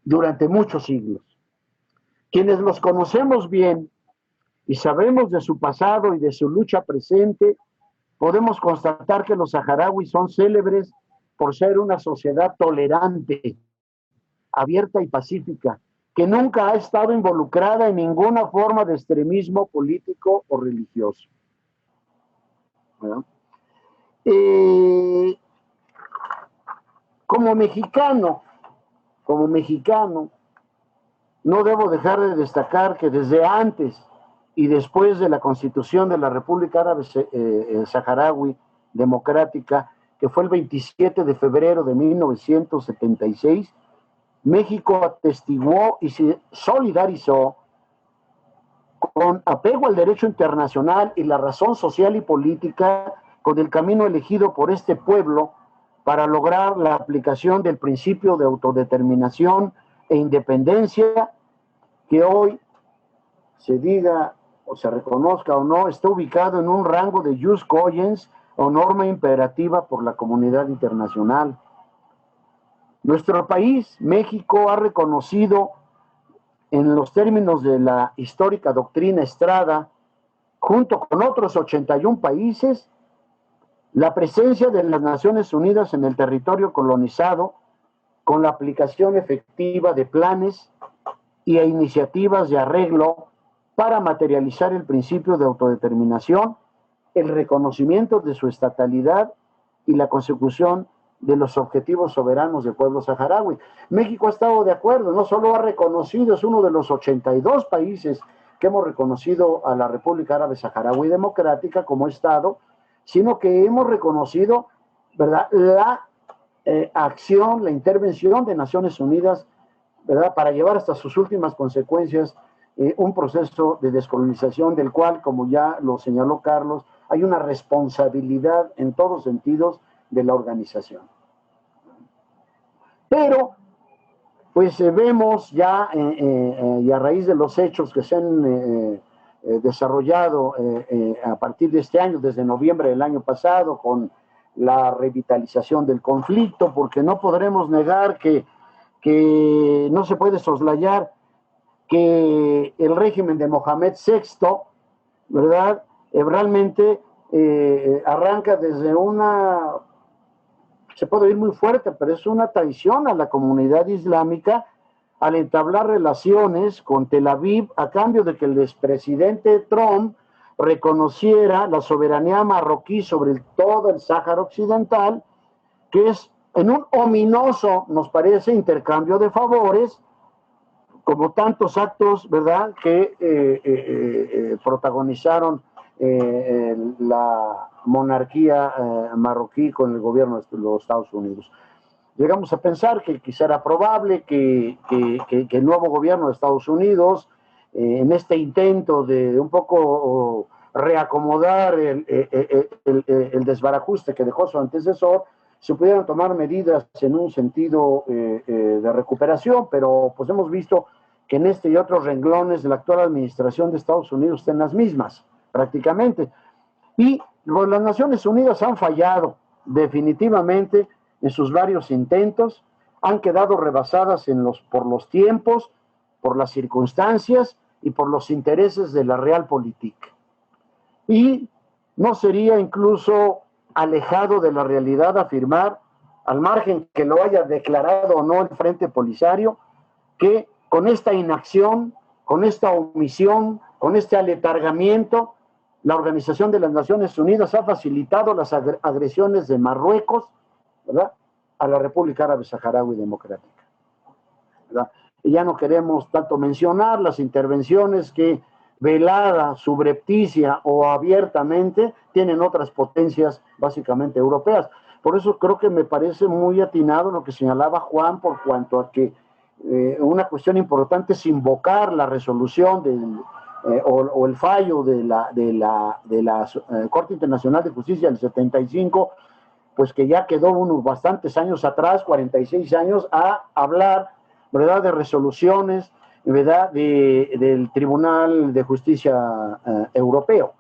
Durante muchos siglos. Quienes los conocemos bien y sabemos de su pasado y de su lucha presente, podemos constatar que los saharauis son célebres por ser una sociedad tolerante, abierta y pacífica, que nunca ha estado involucrada en ninguna forma de extremismo político o religioso. ¿Verdad? Como mexicano, no debo dejar de destacar que desde antes y después de la constitución de la República Árabe Saharaui Democrática, que fue el 27 de febrero de 1976, México atestiguó y se solidarizó con apego al derecho internacional y la razón social y política con el camino elegido por este pueblo para lograr la aplicación del principio de autodeterminación e independencia que hoy, se diga o se reconozca o no, está ubicado en un rango de jus cogens o norma imperativa por la comunidad internacional. Nuestro país, México, ha reconocido en los términos de la histórica doctrina Estrada, junto con otros 81 países, la presencia de las Naciones Unidas en el territorio colonizado con la aplicación efectiva de planes y iniciativas de arreglo para materializar el principio de autodeterminación, el reconocimiento de su estatalidad y la consecución de los objetivos soberanos del pueblo saharaui. México ha estado de acuerdo, no solo ha reconocido, es uno de los 82 países que hemos reconocido a la República Árabe Saharaui Democrática como Estado, sino que hemos reconocido, ¿verdad?, la acción, la intervención de Naciones Unidas, ¿verdad?, para llevar hasta sus últimas consecuencias un proceso de descolonización del cual, como ya lo señaló Carlos, hay una responsabilidad en todos sentidos de la organización. Pero, pues vemos ya, y a raíz de los hechos que se han desarrollado a partir de este año, desde noviembre del año pasado, con la revitalización del conflicto, porque no podremos negar que no se puede soslayar que el régimen de Mohamed VI, ¿verdad?, realmente arranca desde una, se puede oír muy fuerte, pero es una traición a la comunidad islámica al entablar relaciones con Tel Aviv a cambio de que el expresidente Trump reconociera la soberanía marroquí sobre todo el Sáhara Occidental, que es en un ominoso, nos parece, intercambio de favores, como tantos actos, ¿verdad?, que protagonizaron la monarquía marroquí con el gobierno de los Estados Unidos. Llegamos a pensar que quizá era probable que el nuevo gobierno de Estados Unidos, en este intento de un poco reacomodar el desbarajuste que dejó su antecesor, se pudieran tomar medidas en un sentido de recuperación, pero pues hemos visto que en este y otros renglones de la actual administración de Estados Unidos están las mismas, prácticamente. Y las Naciones Unidas han fallado definitivamente en sus varios intentos, han quedado rebasadas por los tiempos, por las circunstancias y por los intereses de la Realpolitik. Y no sería incluso alejado de la realidad afirmar, al margen que lo haya declarado o no el Frente Polisario, que con esta inacción, con esta omisión, con este aletargamiento, la Organización de las Naciones Unidas ha facilitado las agresiones de Marruecos, ¿verdad?, a la República Árabe Saharaui Democrática, ¿verdad? Y ya no queremos tanto mencionar las intervenciones que velada, subrepticia o abiertamente tienen otras potencias básicamente europeas. Por eso creo que me parece muy atinado lo que señalaba Juan, por cuanto a que una cuestión importante es invocar la resolución o el fallo de la Corte Internacional de Justicia del 75, pues que ya quedó unos bastantes años atrás, 46 años, a hablar, ¿verdad?, de resoluciones, ¿verdad?, del Tribunal de Justicia Europeo.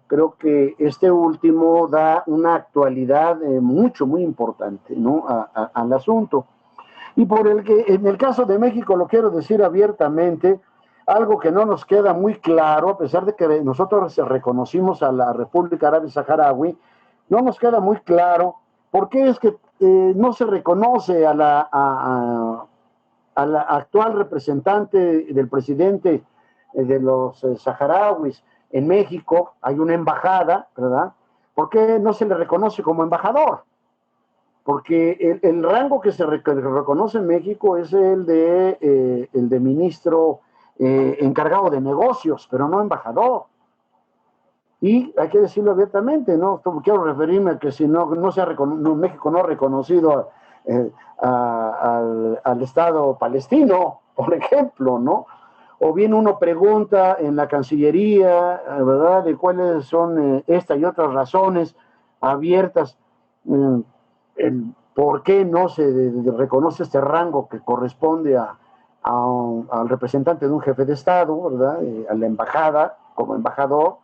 Creo que este último da una actualidad muy importante, ¿no?, al asunto. Y en el caso de México, lo quiero decir abiertamente, algo que no nos queda muy claro, a pesar de que nosotros reconocimos a la República Árabe Saharaui, no nos queda muy claro por qué es que no se reconoce a la actual representante del presidente de los saharauis en México. Hay una embajada, ¿verdad? ¿Por qué no se le reconoce como embajador? Porque el rango que se reconoce en México es el de ministro encargado de negocios, pero no embajador. Y hay que decirlo abiertamente, ¿no? Quiero referirme a que si México no ha reconocido al Estado palestino, por ejemplo, ¿no? O bien uno pregunta en la Cancillería, ¿verdad?, de cuáles son estas y otras razones abiertas, por qué no se reconoce este rango que corresponde al representante de un jefe de Estado, ¿verdad?, a la embajada, como embajador,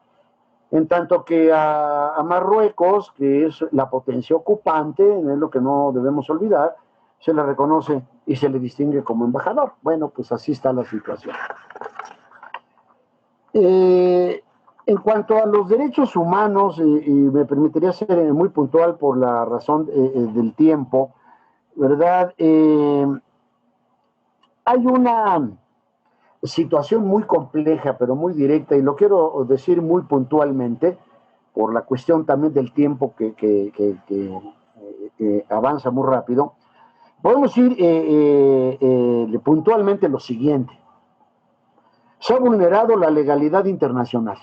en tanto que a Marruecos, que es la potencia ocupante, es lo que no debemos olvidar, se le reconoce y se le distingue como embajador. Bueno, pues así está la situación. En cuanto a los derechos humanos, y me permitiría ser muy puntual por la razón del tiempo, ¿verdad? Hay una situación muy compleja, pero muy directa, y lo quiero decir muy puntualmente, por la cuestión también del tiempo que avanza muy rápido. Podemos decir puntualmente lo siguiente. Se ha vulnerado la legalidad internacional.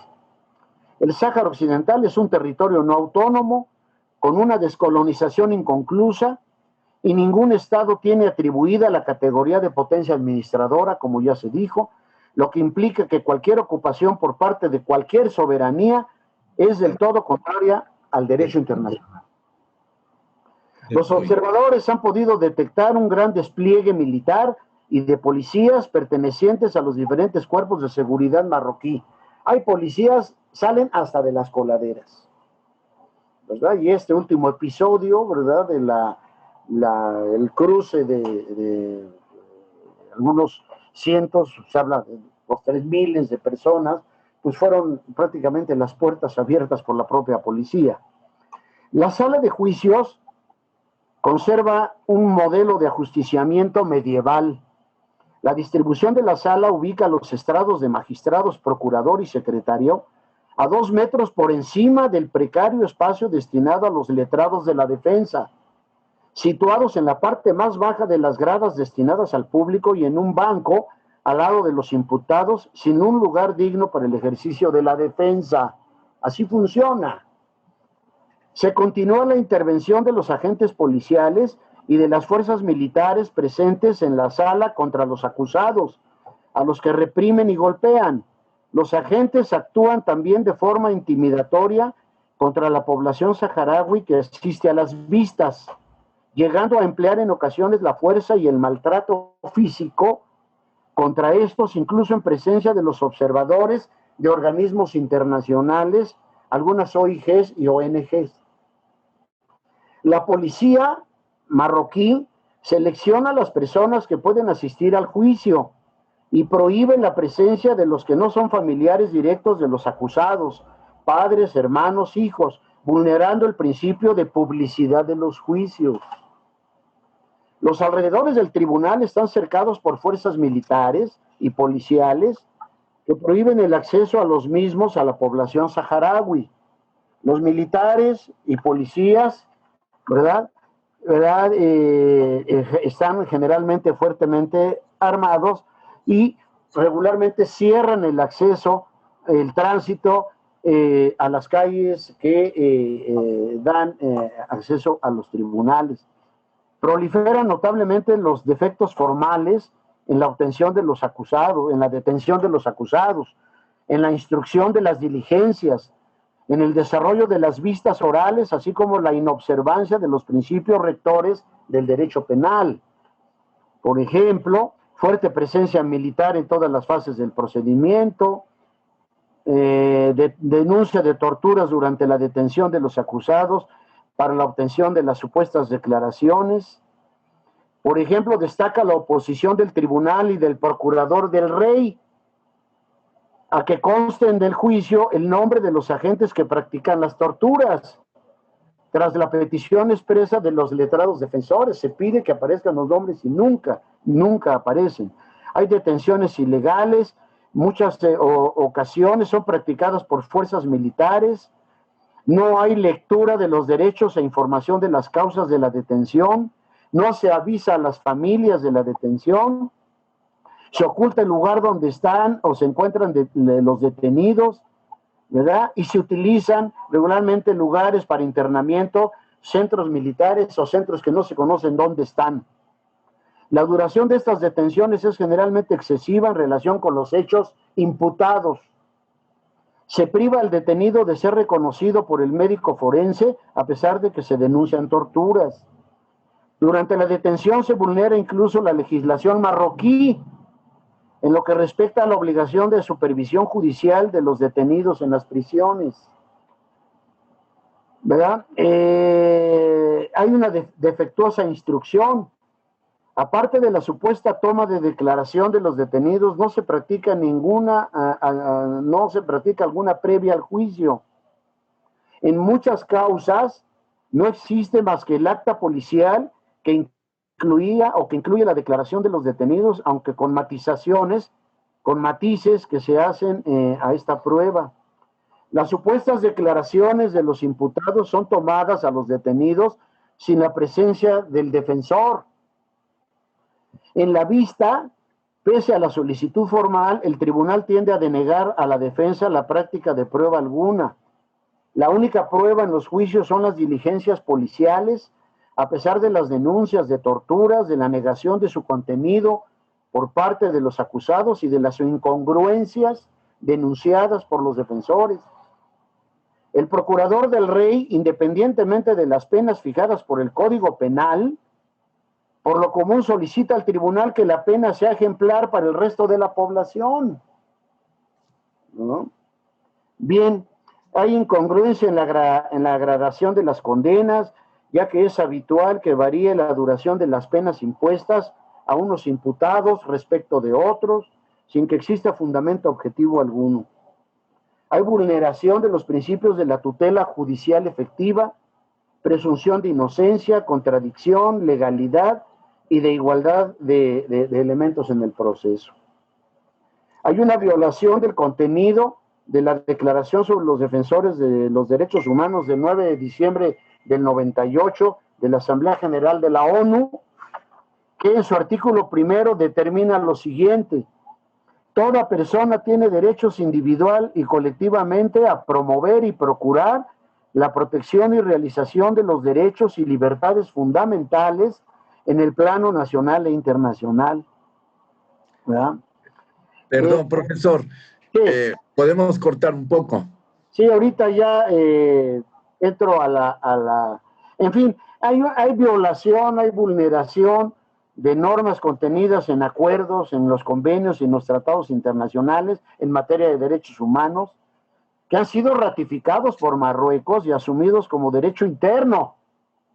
El Sáhara Occidental es un territorio no autónomo, con una descolonización inconclusa, y ningún Estado tiene atribuida la categoría de potencia administradora, como ya se dijo, lo que implica que cualquier ocupación por parte de cualquier soberanía es del todo contraria al derecho internacional. Los observadores han podido detectar un gran despliegue militar y de policías pertenecientes a los diferentes cuerpos de seguridad marroquí. Hay policías, salen hasta de las coladeras, ¿verdad? Y este último episodio, ¿verdad?, de el cruce de algunos cientos, se habla de los 3.000 de personas, pues fueron prácticamente las puertas abiertas por la propia policía. La sala de juicios conserva un modelo de ajusticiamiento medieval. La distribución de la sala ubica los estrados de magistrados, procurador y secretario a 2 metros por encima del precario espacio destinado a los letrados de la defensa, situados en la parte más baja de las gradas destinadas al público y en un banco al lado de los imputados, sin un lugar digno para el ejercicio de la defensa. Así funciona. Se continúa la intervención de los agentes policiales y de las fuerzas militares presentes en la sala contra los acusados, a los que reprimen y golpean. Los agentes actúan también de forma intimidatoria contra la población saharaui que asiste a las vistas, llegando a emplear en ocasiones la fuerza y el maltrato físico contra estos, incluso en presencia de los observadores de organismos internacionales, algunas OIGs y ONGs. La policía marroquí selecciona a las personas que pueden asistir al juicio y prohíbe la presencia de los que no son familiares directos de los acusados, padres, hermanos, hijos, vulnerando el principio de publicidad de los juicios. Los alrededores del tribunal están cercados por fuerzas militares y policiales que prohíben el acceso a los mismos a la población saharaui. Los militares y policías, ¿verdad? Están generalmente fuertemente armados y regularmente cierran el acceso, el tránsito a las calles que dan acceso a los tribunales. Proliferan notablemente los defectos formales en la obtención de los acusados, en la detención de los acusados, en la instrucción de las diligencias, en el desarrollo de las vistas orales, así como la inobservancia de los principios rectores del derecho penal. Por ejemplo, fuerte presencia militar en todas las fases del procedimiento, denuncia de torturas durante la detención de los acusados para la obtención de las supuestas declaraciones. Por ejemplo, destaca la oposición del tribunal y del procurador del rey a que consten del juicio el nombre de los agentes que practican las torturas. Tras la petición expresa de los letrados defensores, se pide que aparezcan los nombres y nunca aparecen. Hay detenciones ilegales, muchas ocasiones son practicadas por fuerzas militares. No hay lectura de los derechos e información de las causas de la detención. No se avisa a las familias de la detención. se oculta el lugar donde están o se encuentran los detenidos, ¿verdad? Y se utilizan regularmente lugares para internamiento, centros militares o centros que no se conocen dónde están. La duración de estas detenciones es generalmente excesiva en relación con los hechos imputados. Se priva al detenido de ser reconocido por el médico forense a pesar de que se denuncian torturas. Durante la detención se vulnera incluso la legislación marroquí en lo que respecta a la obligación de supervisión judicial de los detenidos en las prisiones. ¿Verdad? Hay una defectuosa instrucción. Aparte de la supuesta toma de declaración de los detenidos, no se practica alguna previa al juicio. En muchas causas no existe más que el acta policial que incluye la declaración de los detenidos, aunque con matizaciones, con matices que se hacen a esta prueba. Las supuestas declaraciones de los imputados son tomadas a los detenidos sin la presencia del defensor. En la vista, pese a la solicitud formal, el tribunal tiende a denegar a la defensa la práctica de prueba alguna. La única prueba en los juicios son las diligencias policiales, a pesar de las denuncias de torturas, de la negación de su contenido por parte de los acusados y de las incongruencias denunciadas por los defensores. El procurador del rey, independientemente de las penas fijadas por el Código Penal, por lo común solicita al tribunal que la pena sea ejemplar para el resto de la población, ¿no? Bien, hay incongruencia en la gradación de las condenas, ya que es habitual que varíe la duración de las penas impuestas a unos imputados respecto de otros, sin que exista fundamento objetivo alguno. Hay vulneración de los principios de la tutela judicial efectiva, presunción de inocencia, contradicción, legalidad y de igualdad de elementos en el proceso. Hay una violación del contenido de la Declaración sobre los Defensores de los Derechos Humanos del 9 de diciembre del 98 de la Asamblea General de la ONU, que en su artículo primero determina lo siguiente: toda persona tiene derechos individual y colectivamente a promover y procurar la protección y realización de los derechos y libertades fundamentales en el plano nacional e internacional. ¿Verdad? Perdón, profesor, ¿podemos cortar un poco? Sí, ahorita ya entro a la... En fin, hay violación, hay vulneración de normas contenidas en acuerdos, en los convenios y en los tratados internacionales en materia de derechos humanos, que han sido ratificados por Marruecos y asumidos como derecho interno.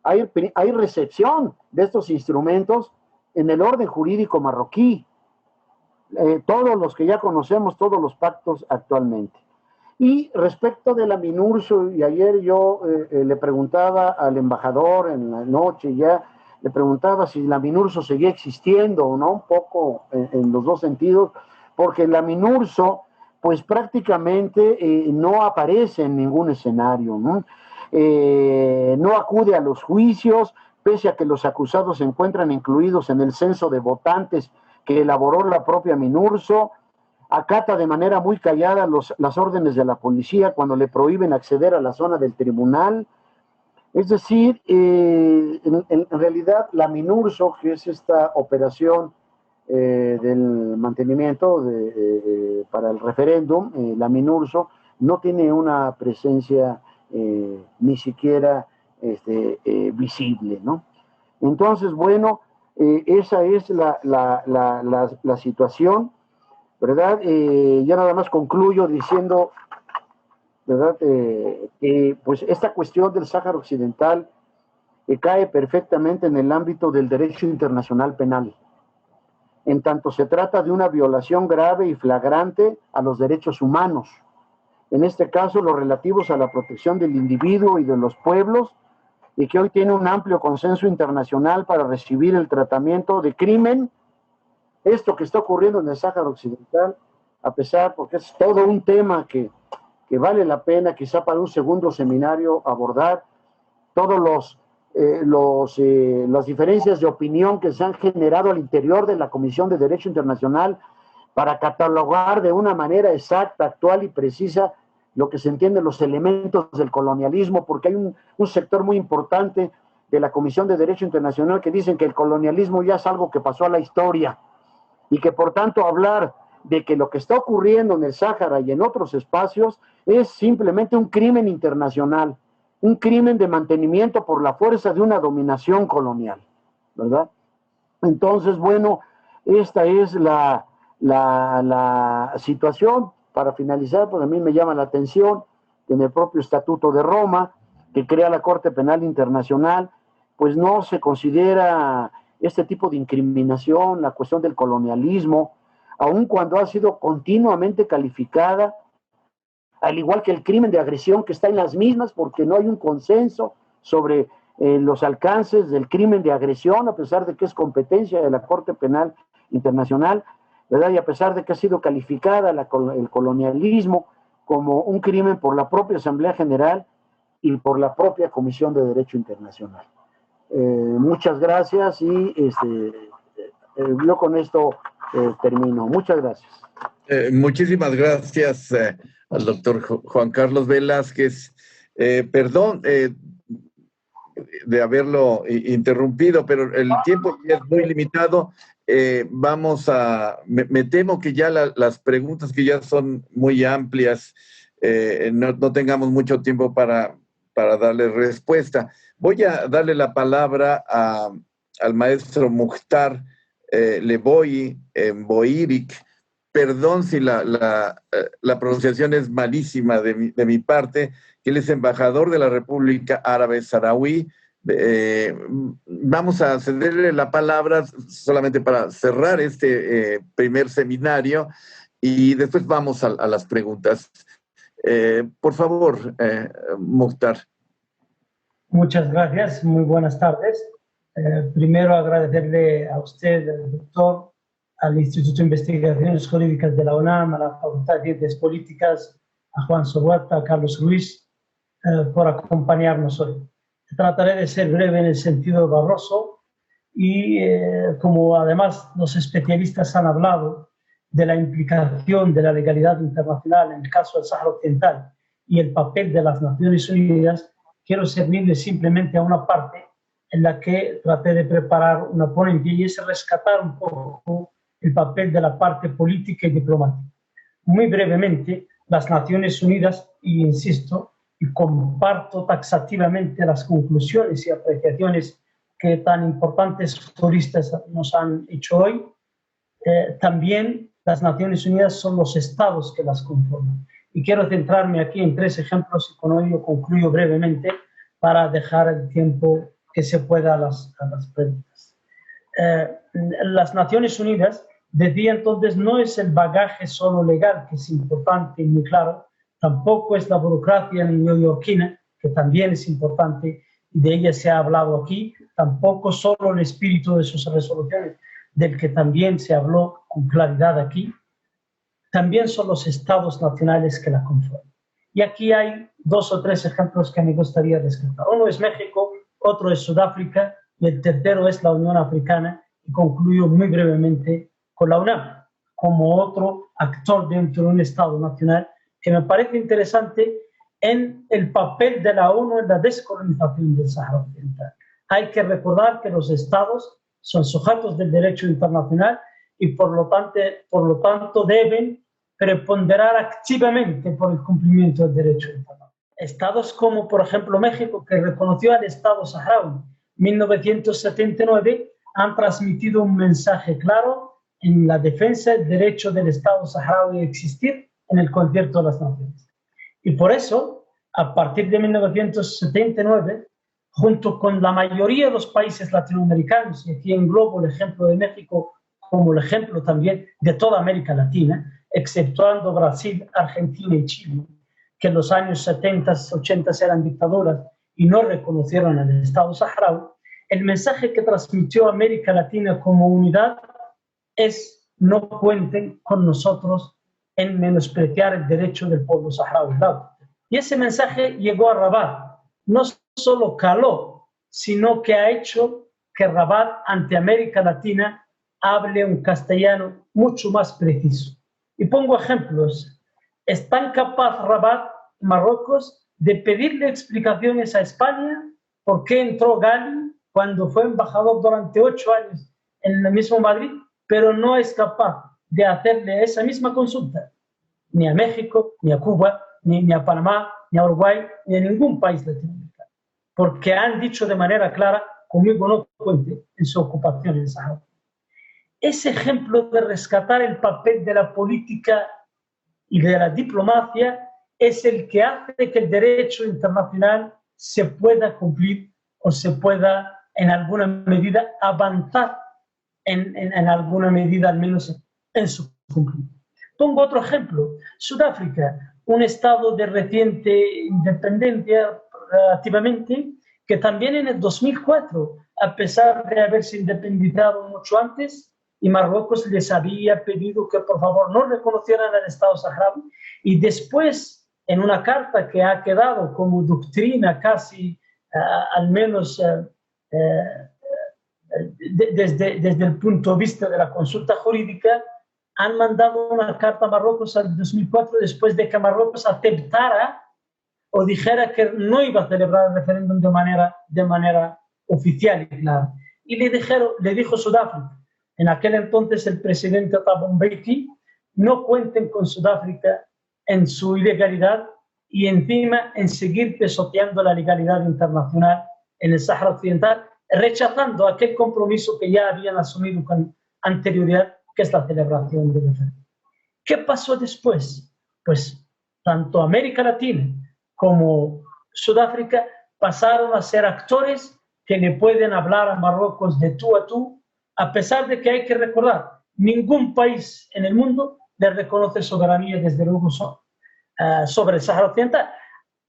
Hay recepción de estos instrumentos en el orden jurídico marroquí, todos los que ya conocemos, todos los pactos actualmente. Y respecto de la MINURSO, y ayer yo le preguntaba al embajador en la noche, ya le preguntaba si la MINURSO seguía existiendo o no, un poco en los dos sentidos, porque la MINURSO pues prácticamente no aparece en ningún escenario, ¿no? No acude a los juicios, pese a que los acusados se encuentran incluidos en el censo de votantes que elaboró la propia MINURSO, acata de manera muy callada las órdenes de la policía cuando le prohíben acceder a la zona del tribunal. Es decir, en realidad la MINURSO, que es esta operación del mantenimiento para el referéndum, la MINURSO no tiene una presencia ni siquiera visible, ¿no? Entonces, bueno, esa es la situación, ¿verdad? Ya nada más concluyo diciendo, ¿verdad? Que pues esta cuestión del Sáhara Occidental cae perfectamente en el ámbito del derecho internacional penal, en tanto se trata de una violación grave y flagrante a los derechos humanos, en este caso los relativos a la protección del individuo y de los pueblos, y que hoy tiene un amplio consenso internacional para recibir el tratamiento de crimen, esto que está ocurriendo en el Sáhara Occidental, a pesar, porque es todo un tema que vale la pena quizá para un segundo seminario abordar, todos las diferencias de opinión que se han generado al interior de la Comisión de Derecho Internacional para catalogar de una manera exacta, actual y precisa lo que se entiende los elementos del colonialismo, porque hay un sector muy importante de la Comisión de Derecho Internacional que dicen que el colonialismo ya es algo que pasó a la historia y que por tanto hablar de que lo que está ocurriendo en el Sáhara y en otros espacios es simplemente un crimen internacional, un crimen de mantenimiento por la fuerza de una dominación colonial, ¿verdad? Entonces, bueno, esta es la situación. Para finalizar, pues a mí me llama la atención que en el propio Estatuto de Roma, que crea la Corte Penal Internacional, pues no se considera este tipo de incriminación, la cuestión del colonialismo, aun cuando ha sido continuamente calificada, al igual que el crimen de agresión que está en las mismas, porque no hay un consenso sobre los alcances del crimen de agresión, a pesar de que es competencia de la Corte Penal Internacional, ¿verdad? Y a pesar de que ha sido calificada el colonialismo como un crimen por la propia Asamblea General y por la propia Comisión de Derecho Internacional. Muchas gracias y yo con esto termino. Muchas gracias. Muchísimas gracias al doctor Juan Carlos Velázquez. Perdón de haberlo interrumpido, pero el tiempo ya es muy limitado. Me temo que ya las preguntas que ya son muy amplias, no tengamos mucho tiempo para darle respuesta. Voy a darle la palabra al maestro Mukhtar Leboyi Boiric. Perdón si la pronunciación es malísima de mi parte, que él es embajador de la República Árabe Saharaui. Vamos a cederle la palabra solamente para cerrar este primer seminario y después vamos a las preguntas. Por favor, Mukhtar. Muchas gracias, muy buenas tardes. Primero agradecerle a usted, doctor, al Instituto de Investigaciones Jurídicas de la UNAM, a la Facultad de Ciencias Políticas, a Juan Sorueta, a Carlos Ruiz, por acompañarnos hoy. Trataré de ser breve en el sentido barroso y como además los especialistas han hablado de la implicación de la legalidad internacional en el caso del Sáhara Occidental y el papel de las Naciones Unidas, quiero servirle simplemente a una parte en la que traté de preparar una ponencia y es rescatar un poco el papel de la parte política y diplomática. Muy brevemente, las Naciones Unidas, y insisto, y comparto taxativamente las conclusiones y apreciaciones que tan importantes juristas nos han hecho hoy, también las Naciones Unidas son los estados que las conforman. Y quiero centrarme aquí en 3 ejemplos y con ello concluyo brevemente para dejar el tiempo que se pueda a las preguntas. Las Naciones Unidas, decía entonces, no es el bagaje solo legal, que es importante y muy claro, tampoco es la burocracia neoyorquina, que también es importante y de ella se ha hablado aquí, tampoco solo el espíritu de sus resoluciones, del que también se habló con claridad aquí, también son los estados nacionales que la conforman. Y aquí hay 2 o 3 ejemplos que me gustaría rescatar. Uno es México, otro es Sudáfrica y el tercero es la Unión Africana, y concluyo muy brevemente con la UNAM, como otro actor dentro de un estado nacional que me parece interesante en el papel de la ONU en la descolonización del Sáhara Occidental. Hay que recordar que los estados son sujetos del derecho internacional y por lo tanto deben preponderar activamente por el cumplimiento del derecho internacional. Estados como, por ejemplo, México, que reconoció al Estado saharaui en 1979, han transmitido un mensaje claro en la defensa del derecho del Estado saharaui a existir en el concierto de las naciones. Y por eso, a partir de 1979, junto con la mayoría de los países latinoamericanos, y aquí englobo el ejemplo de México como el ejemplo también de toda América Latina, exceptuando Brasil, Argentina y Chile, que en los años 70, 80 eran dictaduras y no reconocieron al Estado saharaui, el mensaje que transmitió América Latina como unidad es: no cuenten con nosotros en menospreciar el derecho del pueblo saharaui. Y ese mensaje llegó a Rabat, no solo caló sino que ha hecho que Rabat ante América Latina hable un castellano mucho más preciso. Y pongo ejemplos. ¿Es tan capaz Rabat, Marruecos, de pedirle explicaciones a España por qué entró Gali cuando fue embajador durante 8 años en el mismo Madrid, pero no es capaz de hacerle esa misma consulta ni a México, ni a Cuba, ni a Panamá, ni a Uruguay, ni a ningún país latinoamericano? Porque han dicho de manera clara, conmigo no cuente en su ocupación en Sahara. Ese ejemplo de rescatar el papel de la política y de la diplomacia es el que hace que el derecho internacional se pueda cumplir o se pueda en alguna medida avanzar en alguna medida al menos en su cumplimiento. Pongo otro ejemplo. Sudáfrica, un estado de reciente independencia relativamente, que también en el 2004, a pesar de haberse independizado mucho antes, y Marruecos les había pedido que por favor no reconocieran al Estado saharaui, y después en una carta que ha quedado como doctrina casi, al menos desde el punto de vista de la consulta jurídica, han mandado una carta a Marruecos en 2004 después de que Marruecos aceptara o dijera que no iba a celebrar el referéndum de manera oficial y clara. Y le dijo Sudáfrica, en aquel entonces el presidente Thabo Mbeki, no cuenten con Sudáfrica en su ilegalidad y encima en seguir pisoteando la legalidad internacional en el Sáhara Occidental, rechazando aquel compromiso que ya habían asumido con anterioridad, que es la celebración del referéndum. ¿Qué pasó después? Pues tanto América Latina como Sudáfrica pasaron a ser actores que le pueden hablar a Marruecos de tú a tú, a pesar de que hay que recordar, ningún país en el mundo le reconoce soberanía, desde luego, sobre el Sáhara Occidental,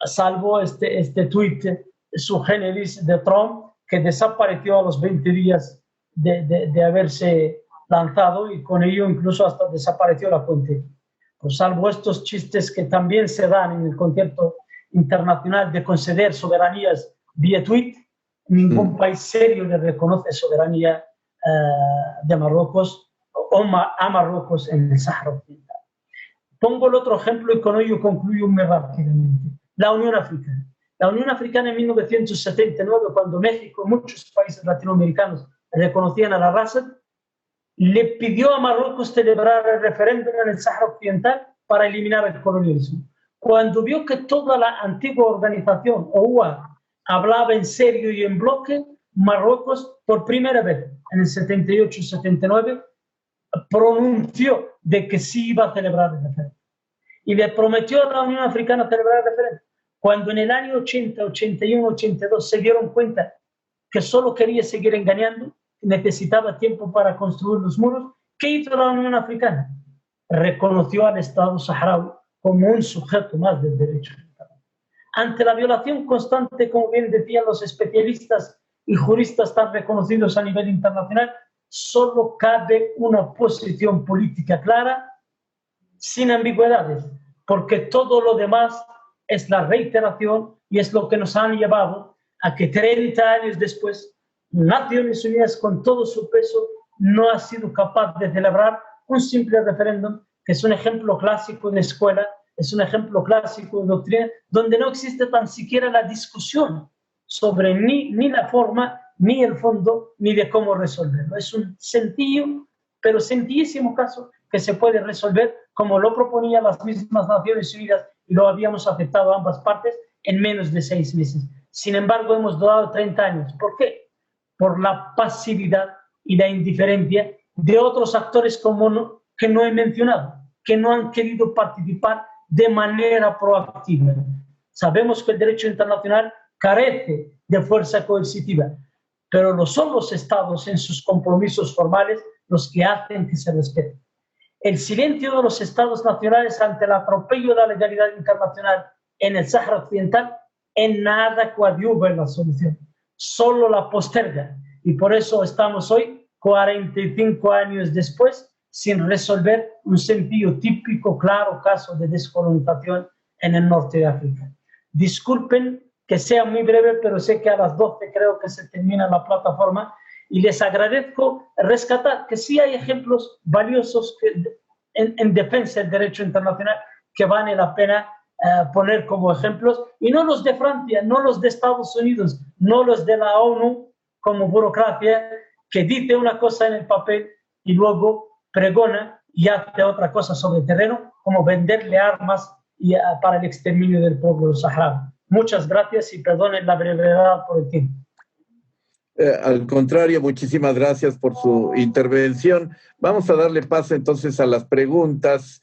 salvo este tuit su generis de Trump, que desapareció a los 20 días de haberse lanzado, y con ello incluso hasta desapareció la cuenta. Pues salvo estos chistes que también se dan en el contexto internacional de conceder soberanías vía tweet, ningún país serio le reconoce soberanía de Marruecos o a Marruecos en el Sáhara Occidental. Pongo el otro ejemplo y con ello concluyo muy rápidamente. La Unión Africana. La Unión Africana en 1979, cuando México y muchos países latinoamericanos reconocían a la raza, le pidió a Marruecos celebrar el referéndum en el Sáhara Occidental para eliminar el colonialismo. Cuando vio que toda la antigua organización, OUA, hablaba en serio y en bloque, Marruecos, por primera vez en el 78-79, pronunció de que sí iba a celebrar el referéndum. Y le prometió a la Unión Africana celebrar el referéndum. Cuando en el año 80, 81, 82 se dieron cuenta que solo quería seguir engañando, necesitaba tiempo para construir los muros, ¿qué hizo la Unión Africana? Reconoció al Estado saharaui como un sujeto más del derecho internacional. Ante la violación constante, como bien decían los especialistas y juristas tan reconocidos a nivel internacional, solo cabe una posición política clara, sin ambigüedades, porque todo lo demás es la reiteración y es lo que nos han llevado a que 30 años después Naciones Unidas, con todo su peso, no ha sido capaz de celebrar un simple referéndum, que es un ejemplo clásico de escuela, es un ejemplo clásico de doctrina, donde no existe tan siquiera la discusión sobre ni la forma, ni el fondo, ni de cómo resolverlo. Es un sencillo, pero sencillísimo caso que se puede resolver como lo proponían las mismas Naciones Unidas y lo habíamos aceptado ambas partes en menos de 6 meses. Sin embargo, hemos durado 30 años. ¿Por qué? Por la pasividad y la indiferencia de otros actores que no he mencionado, que no han querido participar de manera proactiva. Sabemos que el derecho internacional carece de fuerza coercitiva, pero no son los estados en sus compromisos formales los que hacen que se respete. El silencio de los estados nacionales ante el atropello de la legalidad internacional en el Sáhara Occidental en nada coadyuva en la solución, solo la posterga, y por eso estamos hoy, 45 años después, sin resolver un sencillo, típico, claro caso de descolonización en el norte de África. Disculpen que sea muy breve, pero sé que a las 12 creo que se termina la plataforma y les agradezco rescatar que sí hay ejemplos valiosos en defensa del derecho internacional que vale la pena poner como ejemplos, y no los de Francia, no los de Estados Unidos, no los de la ONU como burocracia que dice una cosa en el papel y luego pregona y hace otra cosa sobre el terreno, como venderle armas para el exterminio del pueblo saharaui. Muchas gracias y perdonen la brevedad por el tiempo. Al contrario, muchísimas gracias por su intervención. Vamos a darle paso entonces a las preguntas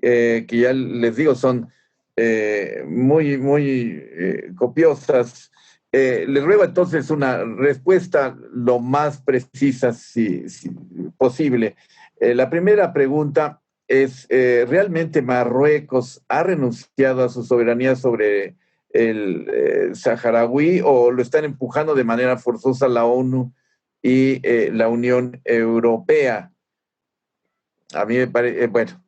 que ya les digo son muy copiosas. Les ruego entonces una respuesta lo más precisa si posible. La primera pregunta es, ¿realmente Marruecos ha renunciado a su soberanía sobre el saharaui o lo están empujando de manera forzosa la ONU y la Unión Europea? A mí me parece,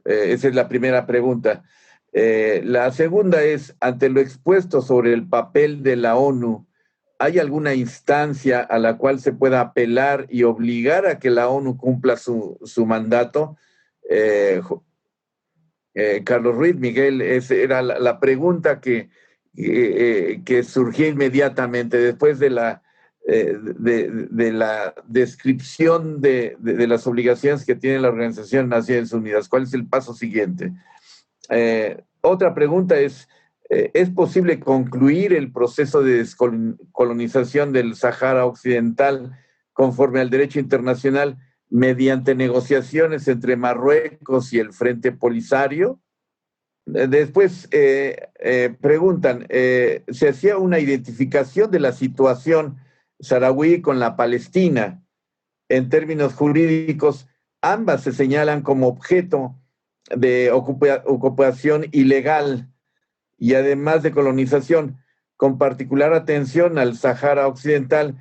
esa es la primera pregunta. La segunda es, ante lo expuesto sobre el papel de la ONU, ¿hay alguna instancia a la cual se pueda apelar y obligar a que la ONU cumpla su mandato? Carlos Ruiz, Miguel, esa era la pregunta que surgió inmediatamente después de la descripción de las obligaciones que tiene la Organización de Naciones Unidas. ¿Cuál es el paso siguiente? Otra pregunta ¿es posible concluir el proceso de descolonización del Sahara Occidental conforme al derecho internacional mediante negociaciones entre Marruecos y el Frente Polisario? Después preguntan, ¿se hacía una identificación de la situación saharaui con la Palestina? En términos jurídicos, ambas se señalan como objeto de ocupación ilegal y además de colonización, con particular atención al Sahara Occidental.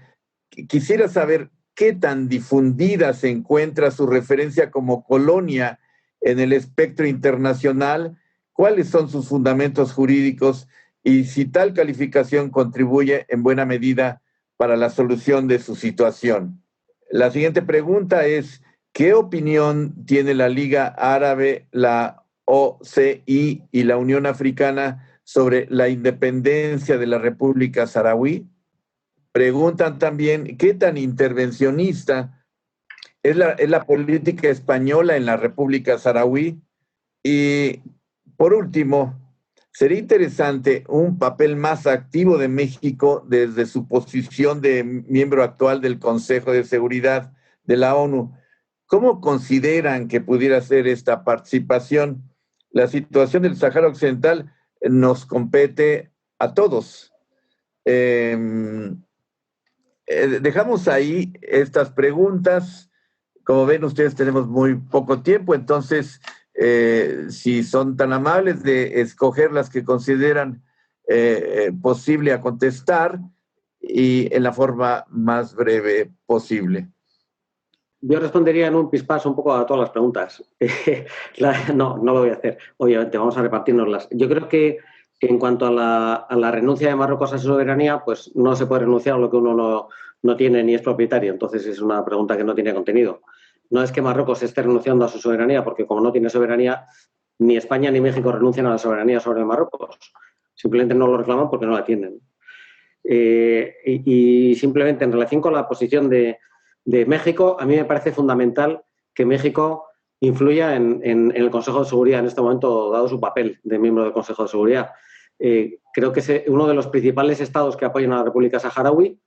Quisiera saber qué tan difundida se encuentra su referencia como colonia en el espectro internacional, cuáles son sus fundamentos jurídicos y si tal calificación contribuye en buena medida para la solución de su situación. La siguiente pregunta es, ¿qué opinión tiene la Liga Árabe, la OCI y la Unión Africana sobre la independencia de la República Saharaui? Preguntan también, ¿qué tan intervencionista es la política española en la República Saharaui? Y, por último, sería interesante un papel más activo de México desde su posición de miembro actual del Consejo de Seguridad de la ONU. ¿Cómo consideran que pudiera ser esta participación? La situación del Sahara Occidental nos compete a todos. Dejamos ahí estas preguntas. Como ven ustedes, tenemos muy poco tiempo, entonces, si son tan amables de escoger las que consideran posible a contestar y en la forma más breve posible. Yo respondería en un pispás un poco a todas las preguntas. No lo voy a hacer. Obviamente, vamos a repartirnoslas. Yo creo que en cuanto a la renuncia de Marruecos a su soberanía, pues no se puede renunciar a lo que uno no tiene ni es propietario. Entonces es una pregunta que no tiene contenido. No es que Marruecos esté renunciando a su soberanía, porque como no tiene soberanía, ni España ni México renuncian a la soberanía sobre Marruecos. Simplemente no lo reclaman porque no la tienen. Y simplemente en relación con la posición de México, a mí me parece fundamental que México influya en el Consejo de Seguridad en este momento, dado su papel de miembro del Consejo de Seguridad. Creo que es uno de los principales estados que apoyan a la República Saharaui.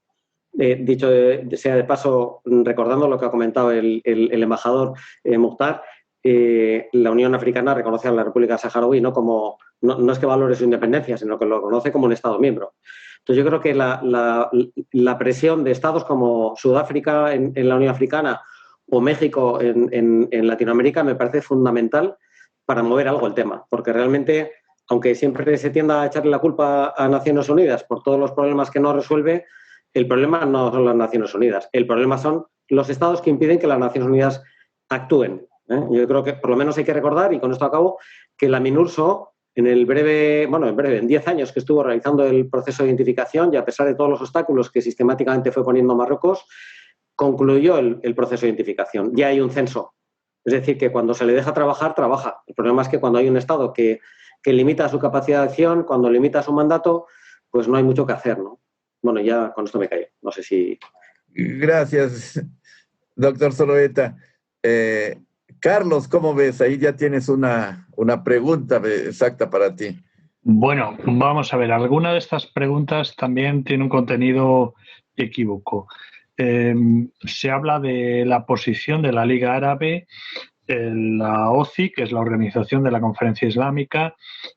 Dicho sea de paso, recordando lo que ha comentado el embajador Mukhtar, la Unión Africana reconoce a la República Saharaui no es que valore su independencia, sino que lo reconoce como un Estado miembro. Entonces yo creo que la presión de estados como Sudáfrica en la Unión Africana o México en Latinoamérica me parece fundamental para mover algo el tema, porque realmente, aunque siempre se tienda a echarle la culpa a Naciones Unidas por todos los problemas que no resuelve, el problema no son las Naciones Unidas, el problema son los estados que impiden que las Naciones Unidas actúen. Yo creo que por lo menos hay que recordar, y con esto acabo, que la MINURSO en 10 años que estuvo realizando el proceso de identificación y a pesar de todos los obstáculos que sistemáticamente fue poniendo Marruecos, concluyó el proceso de identificación. Ya hay un censo. Es decir, que cuando se le deja trabajar, trabaja. El problema es que cuando hay un Estado que limita su capacidad de acción, cuando limita su mandato, pues no hay mucho que hacer, ¿no? Bueno, ya con esto me callo. No sé si... Gracias, doctor Zulueta. Carlos, ¿cómo ves? Ahí ya tienes una pregunta exacta para ti. Bueno, vamos a ver. Alguna de estas preguntas también tiene un contenido equívoco. Se habla de la posición de la Liga Árabe, la OCI, que es la Organización de la Conferencia Islámica,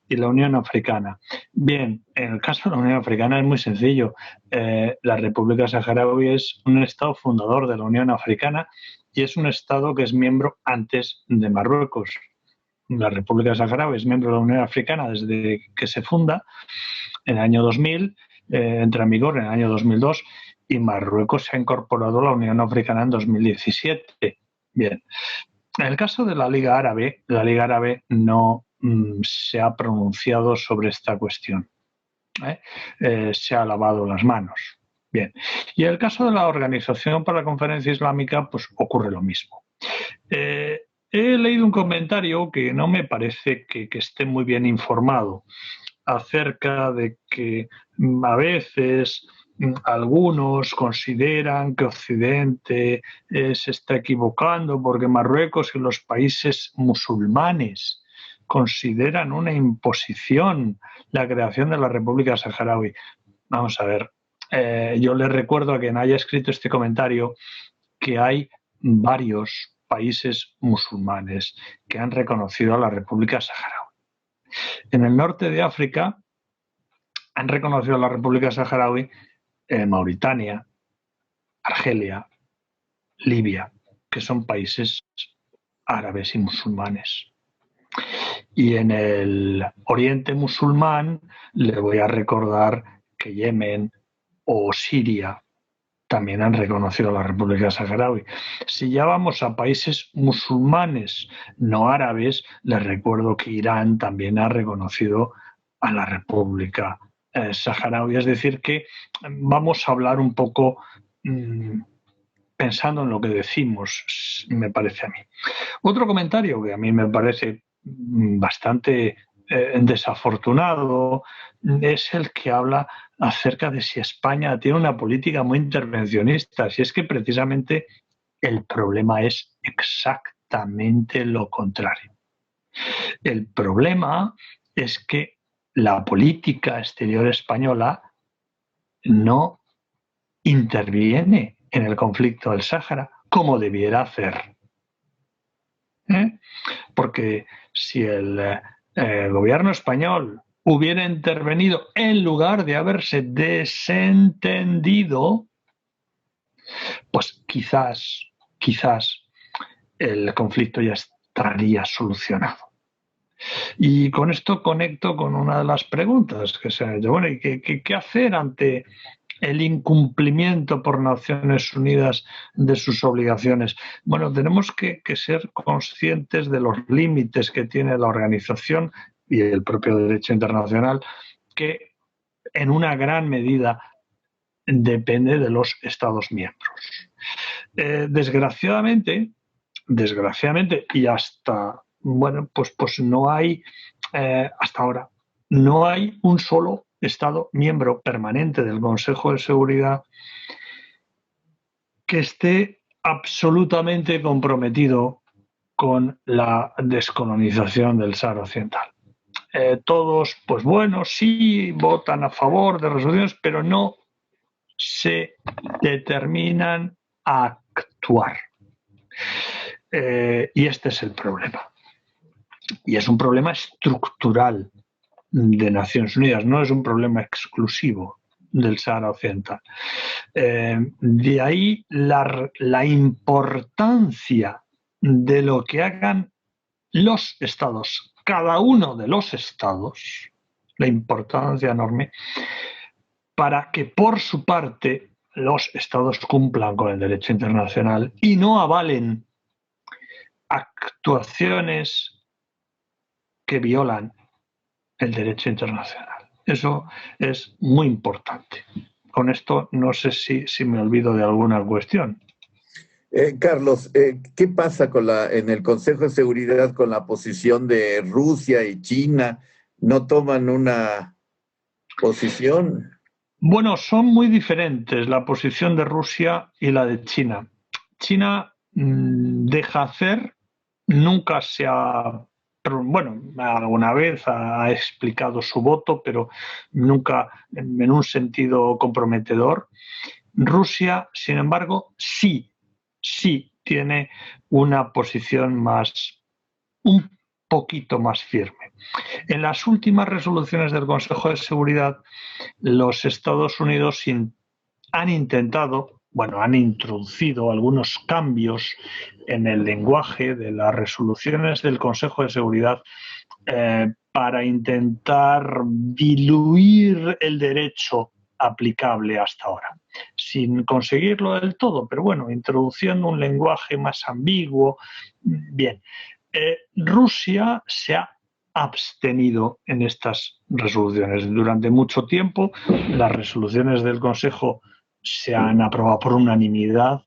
y la Unión Africana. Bien, en el caso de la Unión Africana es muy sencillo. La República Saharaui es un Estado fundador de la Unión Africana y es un Estado que es miembro antes de Marruecos. La República Saharaui es miembro de la Unión Africana desde que se funda en el año 2000, entra en vigor en el año 2002 y Marruecos se ha incorporado a la Unión Africana en 2017. Bien. En el caso de la Liga Árabe no se ha pronunciado sobre esta cuestión. Se ha lavado las manos. Bien. Y en el caso de la Organización para la Conferencia Islámica, pues ocurre lo mismo. He leído un comentario que no me parece que esté muy bien informado acerca de que a veces algunos consideran que Occidente se está equivocando porque Marruecos y los países musulmanes consideran una imposición la creación de la República Saharaui. Vamos a ver, yo les recuerdo a quien haya escrito este comentario que hay varios países musulmanes que han reconocido a la República Saharaui. En el norte de África han reconocido a la República Saharaui Mauritania, Argelia, Libia, que son países árabes y musulmanes. Y en el Oriente musulmán le voy a recordar que Yemen o Siria también han reconocido a la República Saharaui. Si ya vamos a países musulmanes no árabes, les recuerdo que Irán también ha reconocido a la República Saharaui. Es decir, que vamos a hablar un poco pensando en lo que decimos, me parece a mí. Otro comentario que a mí me parece bastante desafortunado es el que habla acerca de si España tiene una política muy intervencionista. Si es que precisamente el problema es exactamente lo contrario. El problema es que la política exterior española no interviene en el conflicto del Sáhara como debiera hacer. Porque si el gobierno español hubiera intervenido en lugar de haberse desentendido, pues quizás el conflicto ya estaría solucionado. Y con esto conecto con una de las preguntas que se han hecho. Bueno, ¿y qué hacer ante el incumplimiento por Naciones Unidas de sus obligaciones? Bueno, tenemos que ser conscientes de los límites que tiene la organización y el propio derecho internacional, que en una gran medida depende de los Estados miembros. Desgraciadamente, y hasta, bueno, pues no hay, hasta ahora, no hay un solo Estado miembro permanente del Consejo de Seguridad que esté absolutamente comprometido con la descolonización del Sáhara Occidental. Todos, pues bueno, sí votan a favor de resoluciones, pero no se determinan a actuar. Y este es el problema. Y es un problema estructural de Naciones Unidas, no es un problema exclusivo del Sáhara Occidental. De ahí la importancia de lo que hagan los estados, cada uno de los estados, la importancia enorme para que por su parte los estados cumplan con el derecho internacional y no avalen actuaciones que violan el derecho internacional. Eso es muy importante. Con esto no sé si me olvido de alguna cuestión. Carlos, ¿qué pasa en el Consejo de Seguridad con la posición de Rusia y China? ¿No toman una posición? Bueno, son muy diferentes la posición de Rusia y la de China. China deja hacer, nunca se ha... Bueno, alguna vez ha explicado su voto, pero nunca en un sentido comprometedor. Rusia, sin embargo, sí tiene una posición un poquito más firme. En las últimas resoluciones del Consejo de Seguridad, los Estados Unidos han introducido algunos cambios en el lenguaje de las resoluciones del Consejo de Seguridad para intentar diluir el derecho aplicable hasta ahora, sin conseguirlo del todo, pero bueno, introduciendo un lenguaje más ambiguo. Bien, Rusia se ha abstenido en estas resoluciones. Durante mucho tiempo las resoluciones del Consejo se han aprobado por unanimidad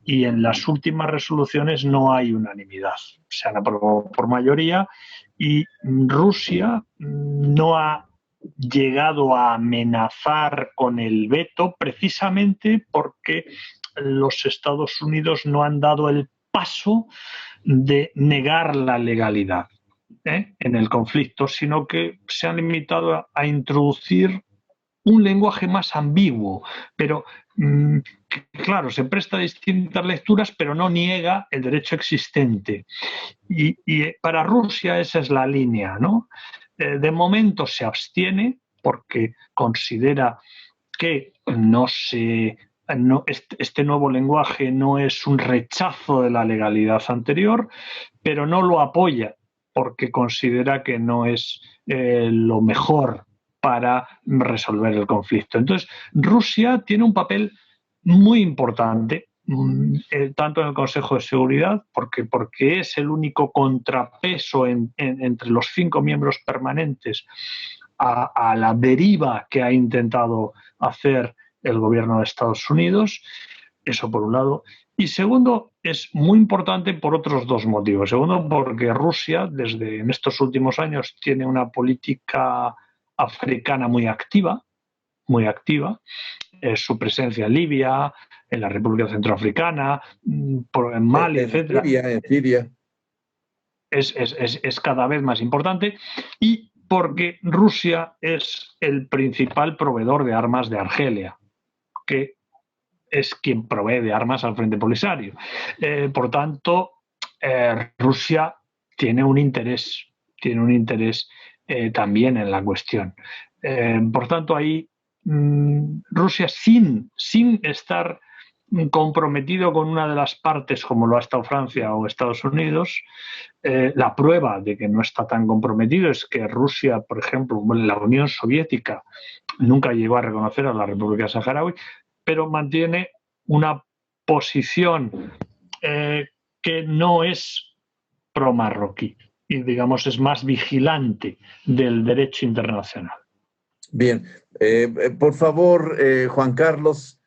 y en las últimas resoluciones no hay unanimidad. Se han aprobado por mayoría y Rusia no ha llegado a amenazar con el veto precisamente porque los Estados Unidos no han dado el paso de negar la legalidad en el conflicto, sino que se han limitado a introducir un lenguaje más ambiguo, pero claro, se presta a distintas lecturas, pero no niega el derecho existente. Y para Rusia esa es la línea, ¿no? De momento se abstiene porque considera que este nuevo lenguaje no es un rechazo de la legalidad anterior, pero no lo apoya porque considera que no es lo mejor para resolver el conflicto. Entonces, Rusia tiene un papel muy importante, tanto en el Consejo de Seguridad, porque es el único contrapeso entre los 5 miembros permanentes a la deriva que ha intentado hacer el gobierno de Estados Unidos. Eso por un lado. Y segundo, es muy importante por otros 2 motivos. Segundo, porque Rusia, en estos últimos años, tiene una política africana muy activa, su presencia en Libia, en la República Centroafricana, en Mali, etc. En Siria. Es cada vez más importante y porque Rusia es el principal proveedor de armas de Argelia, que es quien provee de armas al Frente Polisario. Por tanto, Rusia tiene un interés también en la cuestión. Por tanto, ahí Rusia, sin estar comprometido con una de las partes, como lo ha estado Francia o Estados Unidos, la prueba de que no está tan comprometido es que Rusia, por ejemplo, la Unión Soviética nunca llegó a reconocer a la República Saharaui, pero mantiene una posición que no es pro-marroquí y, digamos, es más vigilante del derecho internacional. Bien. Por favor, Juan Carlos.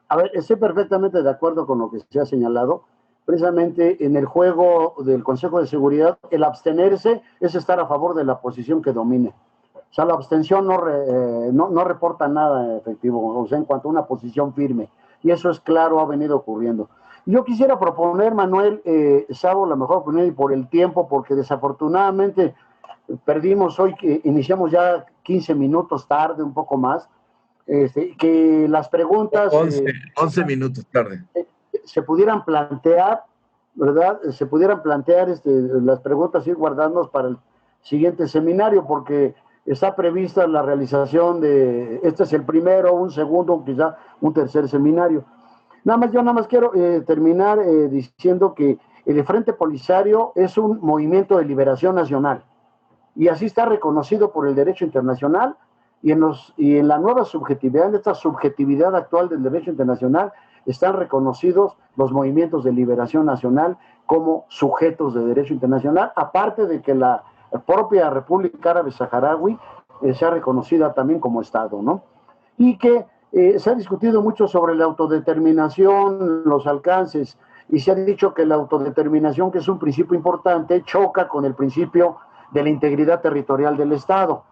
A ver, estoy perfectamente de acuerdo con lo que se ha señalado. Precisamente en el juego del Consejo de Seguridad, el abstenerse es estar a favor de la posición que domine. O sea, la abstención no reporta nada efectivo, o sea, en cuanto a una posición firme. Y eso es claro, ha venido ocurriendo. Yo quisiera proponer, Manuel, Sabo, la mejor opinión y por el tiempo, porque desafortunadamente perdimos hoy, que iniciamos ya 15 minutos tarde, un poco más, que las preguntas... 11 minutos tarde. Se pudieran plantear, ¿verdad? Se pudieran plantear las preguntas, ir guardándonos para el siguiente seminario, porque está prevista la realización de, este es el primero, un segundo, quizá un tercer seminario. Yo nada más quiero terminar diciendo que el Frente Polisario es un movimiento de liberación nacional y así está reconocido por el derecho internacional y en la nueva subjetividad, en esta subjetividad actual del derecho internacional, están reconocidos los movimientos de liberación nacional como sujetos de derecho internacional, aparte de que la propia República Árabe Saharaui sea reconocida también como Estado, ¿no? Y que se ha discutido mucho sobre la autodeterminación, los alcances, y se ha dicho que la autodeterminación, que es un principio importante, choca con el principio de la integridad territorial del Estado.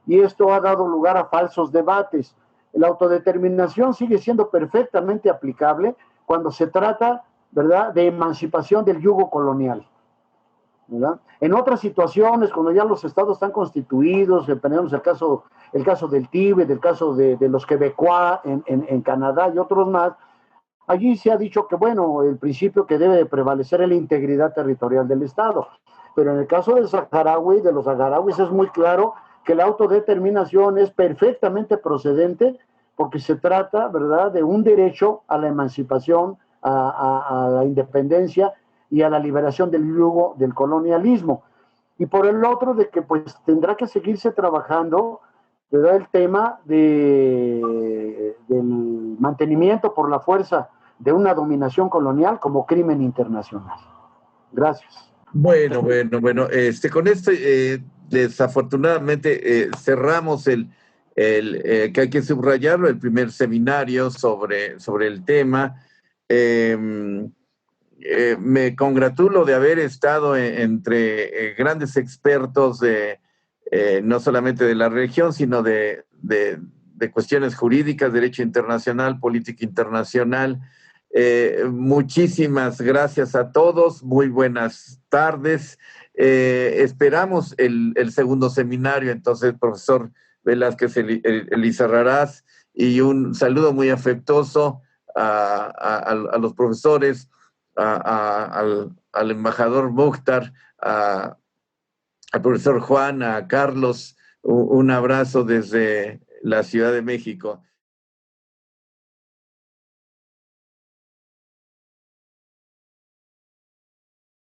Y esto ha dado lugar a falsos debates. La autodeterminación sigue siendo perfectamente aplicable cuando se trata, ¿verdad?, de emancipación del yugo colonial, ¿verdad? En otras situaciones, cuando ya los estados están constituidos, tenemos el caso del Tíbet, el caso de los Quebecois en Canadá y otros más, allí se ha dicho que, bueno, el principio que debe de prevalecer es la integridad territorial del Estado. Pero en el caso de los saharauis, es muy claro que la autodeterminación es perfectamente procedente porque se trata, ¿verdad?, de un derecho a la emancipación, a la independencia y a la liberación del yugo del colonialismo. Y por el otro, de que pues tendrá que seguirse trabajando, ¿verdad?, el tema del mantenimiento por la fuerza de una dominación colonial como crimen internacional. Gracias. Bueno, con esto desafortunadamente cerramos que hay que subrayarlo, el primer seminario sobre el tema. Me congratulo de haber estado entre grandes expertos no solamente de la región, sino de cuestiones jurídicas, derecho internacional, política internacional. Muchísimas gracias a todos, muy buenas tardes. Esperamos el segundo seminario, entonces, profesor Velázquez Elizarrarás, y un saludo muy afectuoso a los profesores, al embajador Mukhtar, al profesor Juan, a Carlos, un abrazo desde la Ciudad de México.